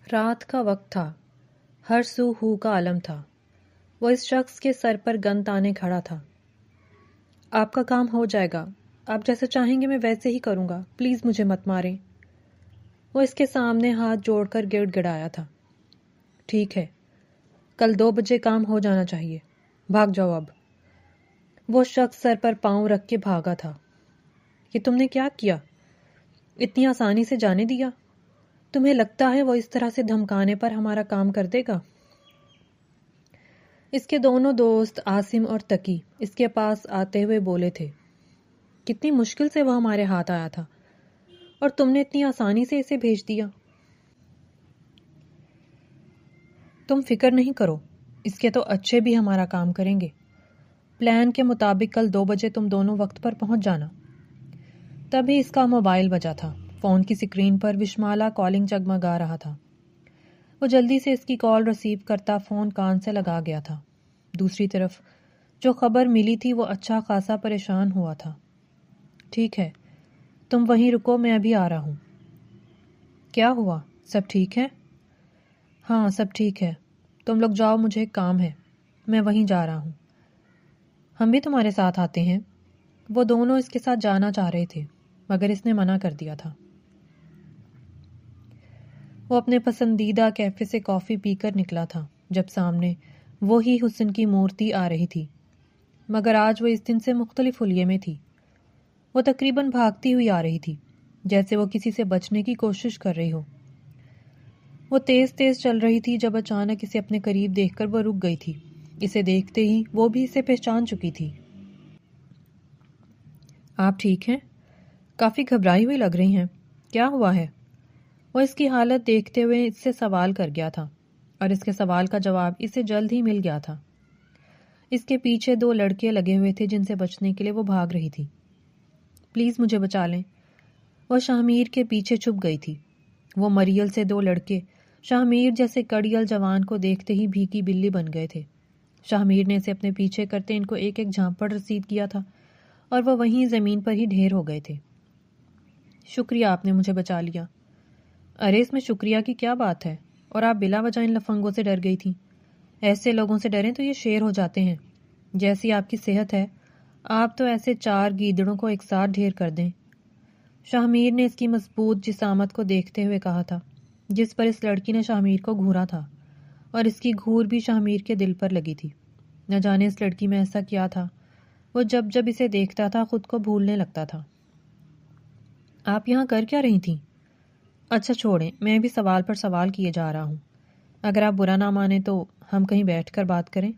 رات کا وقت تھا، ہر سو ہو کا عالم تھا۔ وہ اس شخص کے سر پر گن تانے کھڑا تھا۔ آپ کا کام ہو جائے گا، آپ جیسا چاہیں گے میں ویسے ہی کروں گا، پلیز مجھے مت ماریں۔ وہ اس کے سامنے ہاتھ جوڑ کر گڑ گڑایا تھا۔ ٹھیک ہے، کل 2 بجے کام ہو جانا چاہیے، بھاگ جاؤ اب۔ وہ شخص سر پر پاؤں رکھ کے بھاگا تھا۔ یہ تم نے کیا کیا؟ اتنی آسانی سے جانے دیا؟ تمہیں لگتا ہے وہ اس طرح سے دھمکانے پر ہمارا کام کر دے گا؟ اس کے دونوں دوست عاصم اور تقی اس کے پاس آتے ہوئے بولے تھے، کتنی مشکل سے وہ ہمارے ہاتھ آیا تھا اور تم نے اتنی آسانی سے اسے بھیج دیا۔ تم فکر نہیں کرو، اس کے تو اچھے بھی ہمارا کام کریں گے۔ پلان کے مطابق کل 2 بجے تم دونوں وقت پر پہنچ جانا۔ تبھی اس کا موبائل بجا تھا۔ فون کی سکرین پر وشمالا کالنگ جگمگا رہا تھا۔ وہ جلدی سے اس کی کال ریسیو کرتا فون کان سے لگا گیا تھا۔ دوسری طرف جو خبر ملی تھی وہ اچھا خاصا پریشان ہوا تھا۔ ٹھیک ہے، تم وہیں رکو، میں ابھی آ رہا ہوں۔ کیا ہوا؟ سب ٹھیک ہے؟ ہاں سب ٹھیک ہے، تم لوگ جاؤ، مجھے ایک کام ہے، میں وہیں جا رہا ہوں۔ ہم بھی تمہارے ساتھ آتے ہیں۔ وہ دونوں اس کے ساتھ جانا چاہ رہے تھے مگر اس نے منع کر دیا تھا۔ وہ اپنے پسندیدہ کیفے سے کافی پی کر نکلا تھا جب سامنے وہی حسن کی مورتی آ رہی تھی، مگر آج وہ اس دن سے مختلف حلیے میں تھی۔ وہ تقریباً بھاگتی ہوئی آ رہی تھی، جیسے وہ کسی سے بچنے کی کوشش کر رہی ہو۔ وہ تیز تیز چل رہی تھی جب اچانک اسے اپنے قریب دیکھ کر وہ رک گئی تھی۔ اسے دیکھتے ہی وہ بھی اسے پہچان چکی تھی۔ آپ ٹھیک ہیں؟ کافی گھبرائی ہوئی لگ رہی ہیں، کیا ہوا ہے؟ وہ اس کی حالت دیکھتے ہوئے اس سے سوال کر گیا تھا اور اس کے سوال کا جواب اسے جلد ہی مل گیا تھا۔ اس کے پیچھے 2 لڑکے لگے ہوئے تھے جن سے بچنے کے لیے وہ بھاگ رہی تھی۔ پلیز مجھے بچا لیں۔ وہ شاہمیر کے پیچھے چھپ گئی تھی۔ وہ مریل سے 2 لڑکے شاہمیر جیسے کڑیل جوان کو دیکھتے ہی بھیگی بلی بن گئے تھے۔ شاہمیر نے اسے اپنے پیچھے کرتے ان کو ایک ایک جھانپڑ رسید کیا تھا اور وہ وہیں زمین پر ہی ڈھیر ہو گئے تھے۔ شکریہ، آپ نے مجھے بچا لیا۔ ارے اس میں شکریہ کی کیا بات ہے، اور آپ بلا وجہ ان لفنگوں سے ڈر گئی تھی۔ ایسے لوگوں سے ڈریں تو یہ شیر ہو جاتے ہیں۔ جیسی آپ کی صحت ہے، آپ تو ایسے 4 گیدڑوں کو ایک ساتھ ڈھیر کر دیں۔ شاہمیر نے اس کی مضبوط جسامت کو دیکھتے ہوئے کہا تھا، جس پر اس لڑکی نے شاہمیر کو گھورا تھا، اور اس کی گھور بھی شاہمیر کے دل پر لگی تھی۔ نہ جانے اس لڑکی میں ایسا کیا تھا، وہ جب جب اسے دیکھتا تھا خود کو بھولنے لگتا تھا۔ آپ یہاں کر کیا رہی تھیں؟ اچھا چھوڑیں، میں بھی سوال پر سوال کیے جا رہا ہوں۔ اگر آپ برا نہ مانیں تو ہم کہیں بیٹھ کر بات کریں۔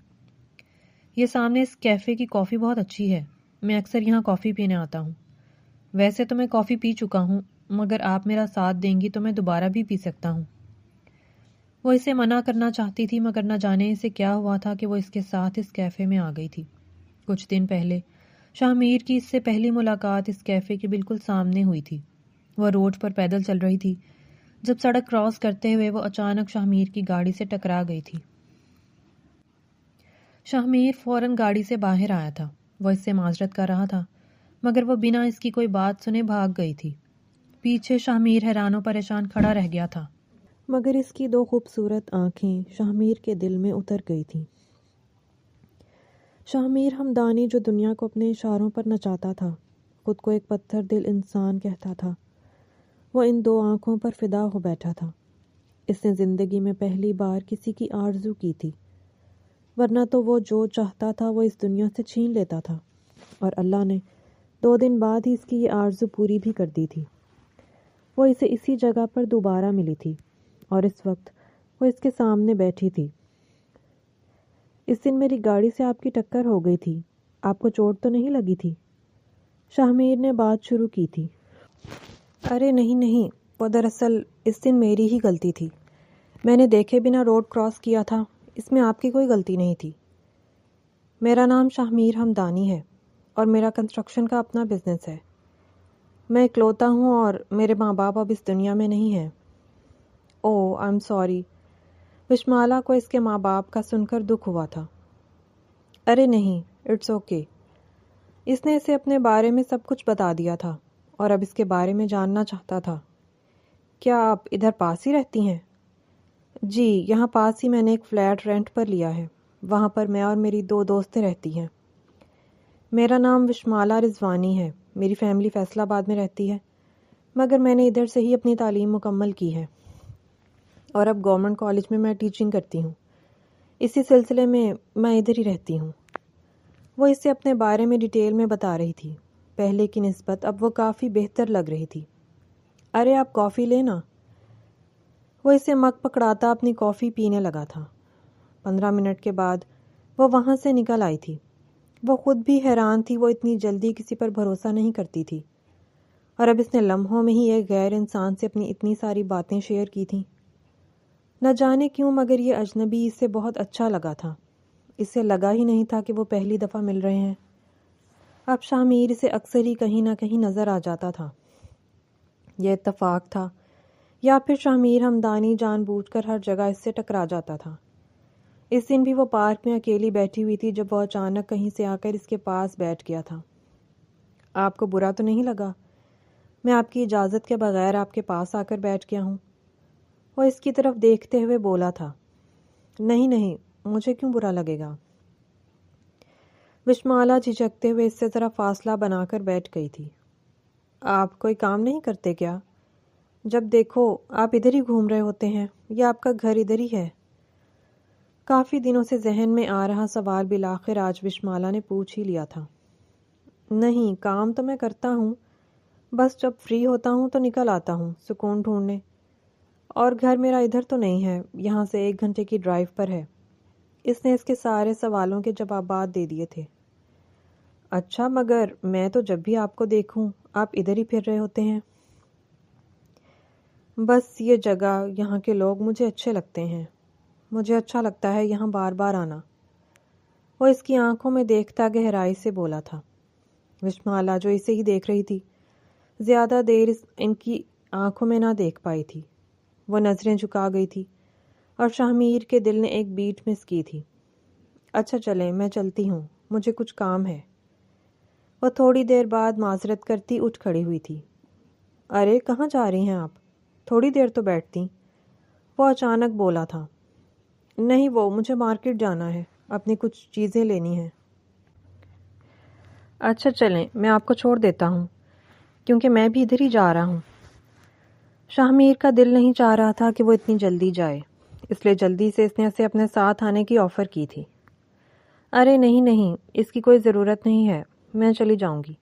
یہ سامنے اس کیفے کی کافی بہت اچھی ہے، میں اکثر یہاں کافی پینے آتا ہوں۔ ویسے تو میں کافی پی چکا ہوں، مگر آپ میرا ساتھ دیں گی تو میں دوبارہ بھی پی سکتا ہوں۔ وہ اسے منع کرنا چاہتی تھی مگر نہ جانے اسے کیا ہوا تھا کہ وہ اس کے ساتھ اس کیفے میں آ گئی تھی۔ کچھ دن پہلے شاہمیر کی اس سے پہلی ملاقات اس کیفے کے بالکل سامنے ہوئی تھی۔ وہ روڈ پر پیدل چل رہی تھی جب سڑک کراس کرتے ہوئے وہ اچانک شاہمیر کی گاڑی سے ٹکرا گئی تھی۔ شاہمیر فوراً گاڑی سے باہر آیا تھا۔ وہ اس سے معذرت کر رہا تھا مگر وہ بنا اس کی کوئی بات سنے بھاگ گئی تھی۔ پیچھے شاہمیر حیران و پریشان کھڑا رہ گیا تھا، مگر اس کی 2 خوبصورت آنکھیں شاہمیر کے دل میں اتر گئی تھیں۔ شاہمیر ہمدانی جو دنیا کو اپنے اشاروں پر نچاتا تھا، خود کو ایک پتھر دل انسان کہتا تھا، وہ ان 2 آنکھوں پر فدا ہو بیٹھا تھا۔ اس نے زندگی میں پہلی بار کسی کی آرزو کی تھی، ورنہ تو وہ جو چاہتا تھا وہ اس دنیا سے چھین لیتا تھا، اور اللہ نے 2 دن بعد ہی اس کی یہ آرزو پوری بھی کر دی تھی۔ وہ اسے اسی جگہ پر دوبارہ ملی تھی اور اس وقت وہ اس کے سامنے بیٹھی تھی۔ اس دن میری گاڑی سے آپ کی ٹکر ہو گئی تھی، آپ کو چوٹ تو نہیں لگی تھی؟ شاہمیر نے بات شروع کی تھی۔ ارے نہیں، وہ دراصل اس دن میری ہی غلطی تھی، میں نے دیکھے بنا روڈ کراس کیا تھا، اس میں آپ کی کوئی غلطی نہیں تھی۔ میرا نام شاہمیر ہمدانی ہے اور میرا کنسٹرکشن کا اپنا بزنس ہے۔ میں اکلوتا ہوں اور میرے ماں باپ اب اس دنیا میں نہیں ہیں۔ اوہ آئی ایم سوری۔ وشمالا کو اس کے ماں باپ کا سن کر دکھ ہوا تھا۔ ارے نہیں، اٹس اوکے۔ اس نے اسے اپنے بارے میں سب کچھ بتا دیا تھا اور اب اس کے بارے میں جاننا چاہتا تھا۔ کیا آپ ادھر پاس ہی رہتی ہیں؟ جی، یہاں پاس ہی میں نے ایک فلیٹ رینٹ پر لیا ہے، وہاں پر میں اور میری 2 دوستیں رہتی ہیں۔ میرا نام وشمالا رضوانی ہے، میری فیملی فیصل آباد میں رہتی ہے، مگر میں نے ادھر سے ہی اپنی تعلیم مکمل کی ہے اور اب گورنمنٹ کالج میں ٹیچنگ کرتی ہوں۔ اسی سلسلے میں ادھر ہی رہتی ہوں۔ وہ اسے اپنے بارے میں ڈیٹیل میں بتا رہی تھی۔ پہلے کی نسبت اب وہ کافی بہتر لگ رہی تھی۔ ارے آپ کافی لینا۔ وہ اسے مگ پکڑاتا اپنی کافی پینے لگا تھا۔ 15 منٹ کے بعد وہ وہاں سے نکل آئی تھی۔ وہ خود بھی حیران تھی، وہ اتنی جلدی کسی پر بھروسہ نہیں کرتی تھی، اور اب اس نے لمحوں میں ہی ایک غیر انسان سے اپنی اتنی ساری باتیں شیئر کی تھیں۔ نہ جانے کیوں مگر یہ اجنبی اسے بہت اچھا لگا تھا۔ اسے لگا ہی نہیں تھا کہ وہ پہلی دفعہ مل رہے ہیں۔ اب شاہ اسے اکثر ہی کہیں نہ کہیں نظر آ جاتا تھا۔ یہ اتفاق تھا یا پھر شاہ ہمدانی جان بوجھ کر ہر جگہ اس سے ٹکرا جاتا تھا۔ اس دن بھی وہ پارک میں اکیلی بیٹھی ہوئی تھی جب وہ اچانک کہیں سے آ کر اس کے پاس بیٹھ گیا تھا۔ آپ کو برا تو نہیں لگا؟ میں آپ کی اجازت کے بغیر آپ کے پاس آ کر بیٹھ گیا ہوں۔ وہ اس کی طرف دیکھتے ہوئے بولا تھا۔ نہیں، مجھے کیوں برا لگے گا؟ وشمالا جھجکتے ہوئے اس سے ذرا فاصلہ بنا کر بیٹھ گئی تھی۔ آپ کوئی کام نہیں کرتے کیا؟ جب دیکھو آپ ادھر ہی گھوم رہے ہوتے ہیں، یا آپ کا گھر ادھر ہی ہے؟ کافی دنوں سے ذہن میں آ رہا سوال بالآخر آج وشمالا نے پوچھ ہی لیا تھا۔ نہیں، کام تو میں کرتا ہوں، بس جب فری ہوتا ہوں تو نکل آتا ہوں سکون ڈھونڈنے، اور گھر میرا ادھر تو نہیں ہے، یہاں سے 1 گھنٹے کی ڈرائیو پر ہے۔ اس نے اس کے سارے سوالوں کے جوابات دے دیے تھے۔ اچھا، مگر میں تو جب بھی آپ کو دیکھوں آپ ادھر ہی پھر رہے ہوتے ہیں۔ بس یہ جگہ، یہاں کے لوگ مجھے اچھے لگتے ہیں، مجھے اچھا لگتا ہے یہاں بار بار آنا۔ وہ اس کی آنکھوں میں دیکھتا گہرائی سے بولا تھا۔ وشمالا جو اسے ہی دیکھ رہی تھی، زیادہ دیر ان کی آنکھوں میں نہ دیکھ پائی تھی۔ وہ نظریں جھکا گئی تھی اور شاہ کے دل نے ایک بیٹ مس کی تھی۔ اچھا چلیں، میں چلتی ہوں، مجھے کچھ کام ہے۔ وہ تھوڑی دیر بعد معذرت کرتی اٹھ کھڑی ہوئی تھی۔ ارے کہاں جا رہی ہیں آپ؟ تھوڑی دیر تو بیٹھتی۔ وہ اچانک بولا تھا۔ نہیں، مجھے مارکیٹ جانا ہے، اپنی کچھ چیزیں لینی ہیں۔ اچھا چلیں، میں آپ کو چھوڑ دیتا ہوں، کیونکہ میں بھی ادھر ہی جا رہا ہوں۔ شاہ کا دل نہیں چاہ رہا تھا کہ وہ اتنی جلدی جائے، اس لیے جلدی سے اس نے اسے اپنے ساتھ آنے کی آفر کی تھی۔ ارے نہیں، اس کی کوئی ضرورت نہیں ہے، میں چلی جاؤں گی،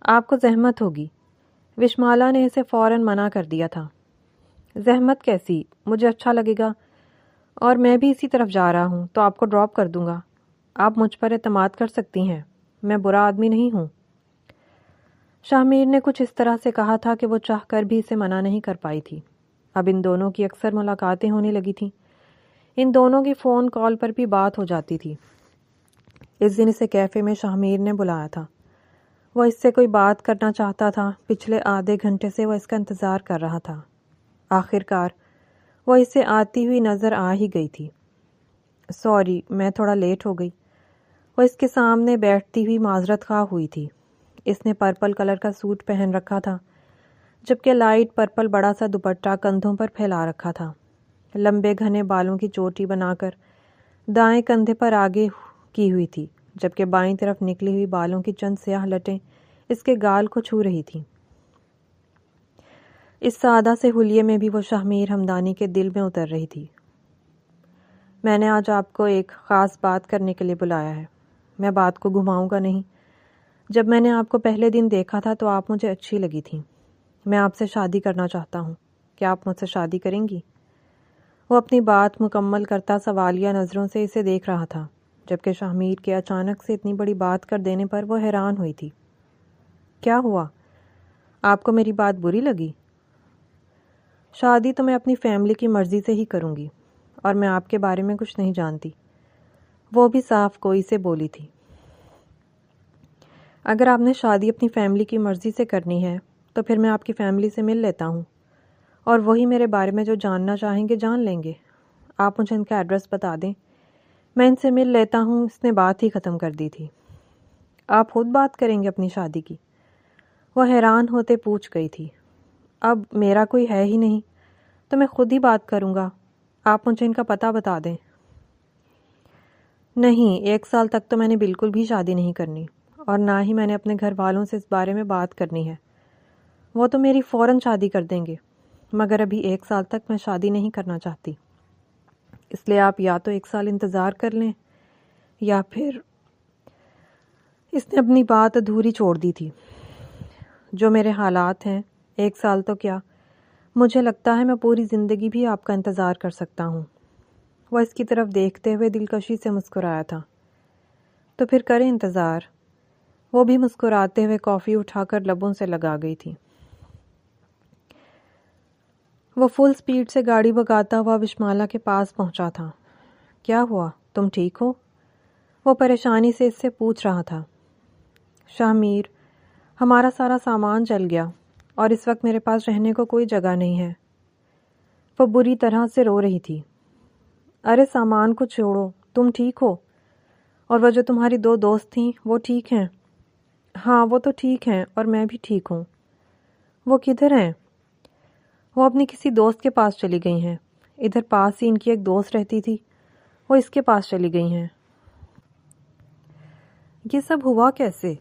آپ کو زحمت ہوگی۔ وشمالا نے اسے فوراً منع کر دیا تھا۔ زحمت کیسی؟ مجھے اچھا لگے گا، اور میں بھی اسی طرف جا رہا ہوں تو آپ کو ڈراپ کر دوں گا۔ آپ مجھ پر اعتماد کر سکتی ہیں، میں برا آدمی نہیں ہوں۔ شاہ نے کچھ اس طرح سے کہا تھا کہ وہ چاہ کر بھی اسے منع نہیں کر پائی تھی۔ اب ان دونوں کی اکثر ملاقاتیں ہونے لگی تھیں، ان دونوں کی فون کال پر بھی بات ہو جاتی تھی۔ اس دن اسے کیفے میں شاہ نے بلایا تھا۔ وہ اس سے کوئی بات کرنا چاہتا تھا، پچھلے آدھے گھنٹے سے وہ اس کا انتظار کر رہا تھا۔ آخر کار وہ اسے آتی ہوئی نظر آ ہی گئی تھی۔ سوری، میں تھوڑا لیٹ ہو گئی۔ وہ اس کے سامنے بیٹھتی ہوئی معذرت خواہ ہوئی تھی۔ اس نے پرپل کلر کا سوٹ پہن رکھا تھا، جبکہ لائٹ پرپل بڑا سا دوپٹہ کندھوں پر پھیلا رکھا تھا۔ لمبے گھنے بالوں کی چوٹی بنا کر دائیں کندھے پر آگے کی ہوئی تھی، جبکہ بائیں طرف نکلی ہوئی بالوں کی چند سیاہ لٹیں اس کے گال کو چھو رہی تھیں۔ اس سادہ سے حلیے میں بھی وہ شاہ ہمدانی کے دل میں اتر رہی تھی۔ میں نے آج آپ کو ایک خاص بات کرنے کے لیے بلایا ہے۔ میں بات کو گھماؤں گا نہیں۔ جب میں نے آپ کو پہلے دن دیکھا تھا تو آپ مجھے اچھی لگی تھی۔ میں آپ سے شادی کرنا چاہتا ہوں، کیا آپ مجھ سے شادی کریں گی؟ وہ اپنی بات مکمل کرتا سوالیہ نظروں سے اسے دیکھ رہا تھا، جبکہ شاہ کے اچانک سے اتنی بڑی بات کر دینے پر وہ حیران ہوئی تھی۔ کیا ہوا؟ آپ کو میری بات بری لگی؟ شادی تو میں اپنی فیملی کی مرضی سے ہی کروں گی، اور میں آپ کے بارے میں کچھ نہیں جانتی۔ وہ بھی صاف کوئی سے بولی تھی۔ اگر آپ نے شادی اپنی فیملی کی مرضی سے کرنی ہے تو پھر میں آپ کی فیملی سے مل لیتا ہوں، اور وہی میرے بارے میں جو جاننا چاہیں گے جان لیں گے۔ آپ مجھے ان کا ایڈریس بتا دیں، میں ان سے مل لیتا ہوں۔ اس نے بات ہی ختم کر دی تھی۔ آپ خود بات کریں گے اپنی شادی کی؟ وہ حیران ہوتے پوچھ گئی تھی۔ اب میرا کوئی ہے ہی نہیں تو میں خود ہی بات کروں گا۔ آپ مجھے ان کا پتہ بتا دیں۔ نہیں، 1 سال تک تو میں نے بالکل بھی شادی نہیں کرنی، اور نہ ہی میں نے اپنے گھر والوں سے اس بارے میں بات کرنی ہے۔ وہ تو میری فوراً شادی کر دیں گے، مگر ابھی 1 سال تک میں شادی نہیں کرنا چاہتی۔ اس لیے آپ یا تو 1 سال انتظار کر لیں یا پھر… اس نے اپنی بات ادھوری چھوڑ دی تھی۔ جو میرے حالات ہیں، 1 سال تو کیا، مجھے لگتا ہے میں پوری زندگی بھی آپ کا انتظار کر سکتا ہوں۔ وہ اس کی طرف دیکھتے ہوئے دلکشی سے مسکرایا تھا۔ تو پھر کریں انتظار۔ وہ بھی مسکراتے ہوئے کافی اٹھا کر لبوں سے لگا گئی تھی۔ وہ فل سپیڈ سے گاڑی بھگاتا ہوا وشمالا کے پاس پہنچا تھا۔ کیا ہوا؟ تم ٹھیک ہو؟ وہ پریشانی سے اس سے پوچھ رہا تھا۔ شاہ میر، ہمارا سارا سامان جل گیا اور اس وقت میرے پاس رہنے کو کوئی جگہ نہیں ہے۔ وہ بری طرح سے رو رہی تھی۔ ارے سامان کو چھوڑو، تم ٹھیک ہو؟ اور وہ جو تمہاری 2 دوست تھیں وہ ٹھیک ہیں؟ ہاں وہ تو ٹھیک ہیں اور میں بھی ٹھیک ہوں۔ وہ کدھر ہیں؟ وہ اپنی کسی دوست کے پاس چلی گئی ہیں۔ ادھر پاس ہی ان کی ایک دوست رہتی تھی، وہ اس کے پاس چلی گئی ہیں۔ یہ سب ہوا کیسے؟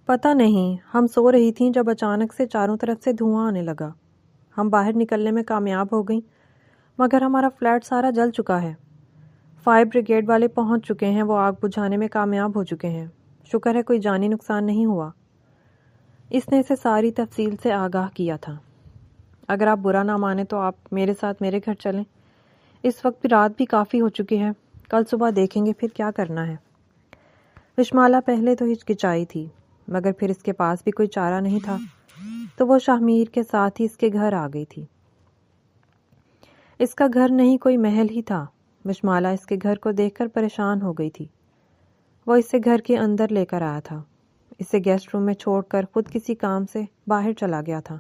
پتہ نہیں، ہم سو رہی تھیں جب اچانک سے چاروں طرف سے دھواں آنے لگا۔ ہم باہر نکلنے میں کامیاب ہو گئیں، مگر ہمارا فلیٹ سارا جل چکا ہے۔ فائر بریگیڈ والے پہنچ چکے ہیں، وہ آگ بجھانے میں کامیاب ہو چکے ہیں۔ شکر ہے کوئی جانی نقصان نہیں ہوا۔ اس نے اسے ساری تفصیل سے آگاہ کیا تھا۔ اگر آپ برا نہ مانیں تو آپ میرے ساتھ میرے گھر چلیں۔ اس وقت بھی رات بھی کافی ہو چکی ہے، کل صبح دیکھیں گے پھر کیا کرنا ہے۔ وشمالا پہلے تو ہچکچائی تھی، مگر پھر اس کے پاس بھی کوئی چارہ نہیں تھا، تو وہ شاہ میر کے ساتھ ہی اس کے گھر آ گئی تھی۔ اس کا گھر نہیں، کوئی محل ہی تھا۔ وشمالا اس کے گھر کو دیکھ کر پریشان ہو گئی تھی۔ وہ اسے گھر کے اندر لے کر آیا تھا، اسے گیسٹ روم میں چھوڑ کر خود کسی کام سے باہر چلا گیا تھا۔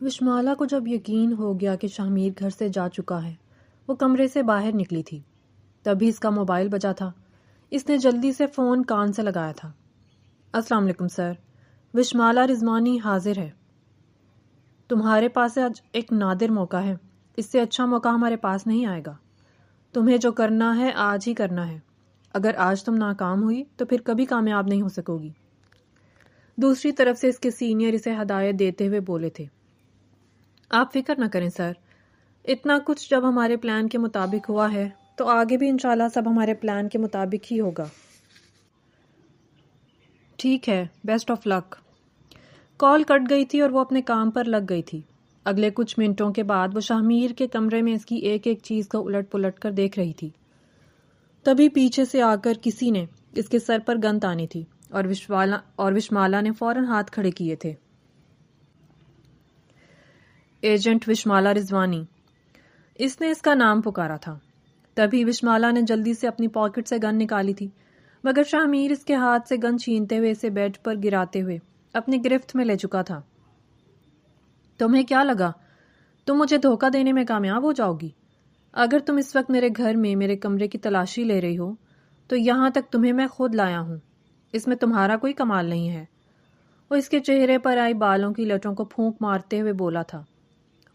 وشمالا کو جب یقین ہو گیا کہ شاہ میر گھر سے جا چکا ہے، وہ کمرے سے باہر نکلی تھی۔ تبھی اس کا موبائل بجا تھا۔ اس نے جلدی سے فون کان سے لگایا تھا۔ السلام علیکم سر، وشمالا رضوانی حاضر ہے۔ تمہارے پاس آج ایک نادر موقع ہے، اس سے اچھا موقع ہمارے پاس نہیں آئے گا۔ تمہیں جو کرنا ہے آج ہی کرنا ہے۔ اگر آج تم ناکام ہوئی تو پھر کبھی کامیاب نہیں ہو سکو گی۔ دوسری طرف سے اس کے سینئر اسے ہدایت دیتے ہوئے بولے تھے۔ آپ فکر نہ کریں سر، اتنا کچھ جب ہمارے پلان کے مطابق ہوا ہے تو آگے بھی انشاءاللہ سب ہمارے پلان کے مطابق ہی ہوگا۔ ٹھیک ہے، بیسٹ آف لک۔ کال کٹ گئی تھی اور وہ اپنے کام پر لگ گئی تھی۔ اگلے کچھ منٹوں کے بعد وہ شاہ میر کے کمرے میں اس کی ایک ایک چیز کو الٹ پلٹ کر دیکھ رہی تھی۔ تبھی پیچھے سے آ کر کسی نے اس کے سر پر گن تانی تھی اور وشمالا نے فوراً ہاتھ کھڑے کیے تھے۔ ایجنٹ وشمالا رضوانی، اس نے اس کا نام پکارا تھا۔ تبھی وشمالا نے جلدی سے اپنی پاکٹ سے گن نکالی تھی، مگر شاہ میر اس کے ہاتھ سے گن چھینتے ہوئے اسے بیڈ پر گراتے ہوئے اپنی گرفت میں لے چکا تھا۔ تمہیں کیا لگا تم مجھے دھوکہ دینے میں کامیاب ہو جاؤ گی؟ اگر تم اس وقت میرے گھر میں میرے کمرے کی تلاشی لے رہی ہو تو یہاں تک تمہیں میں خود لایا ہوں، اس میں تمہارا کوئی کمال نہیں ہے۔ وہ اس کے چہرے پر آئی بالوں کی لٹوں کو پھونک مارتے ہوئے بولا تھا۔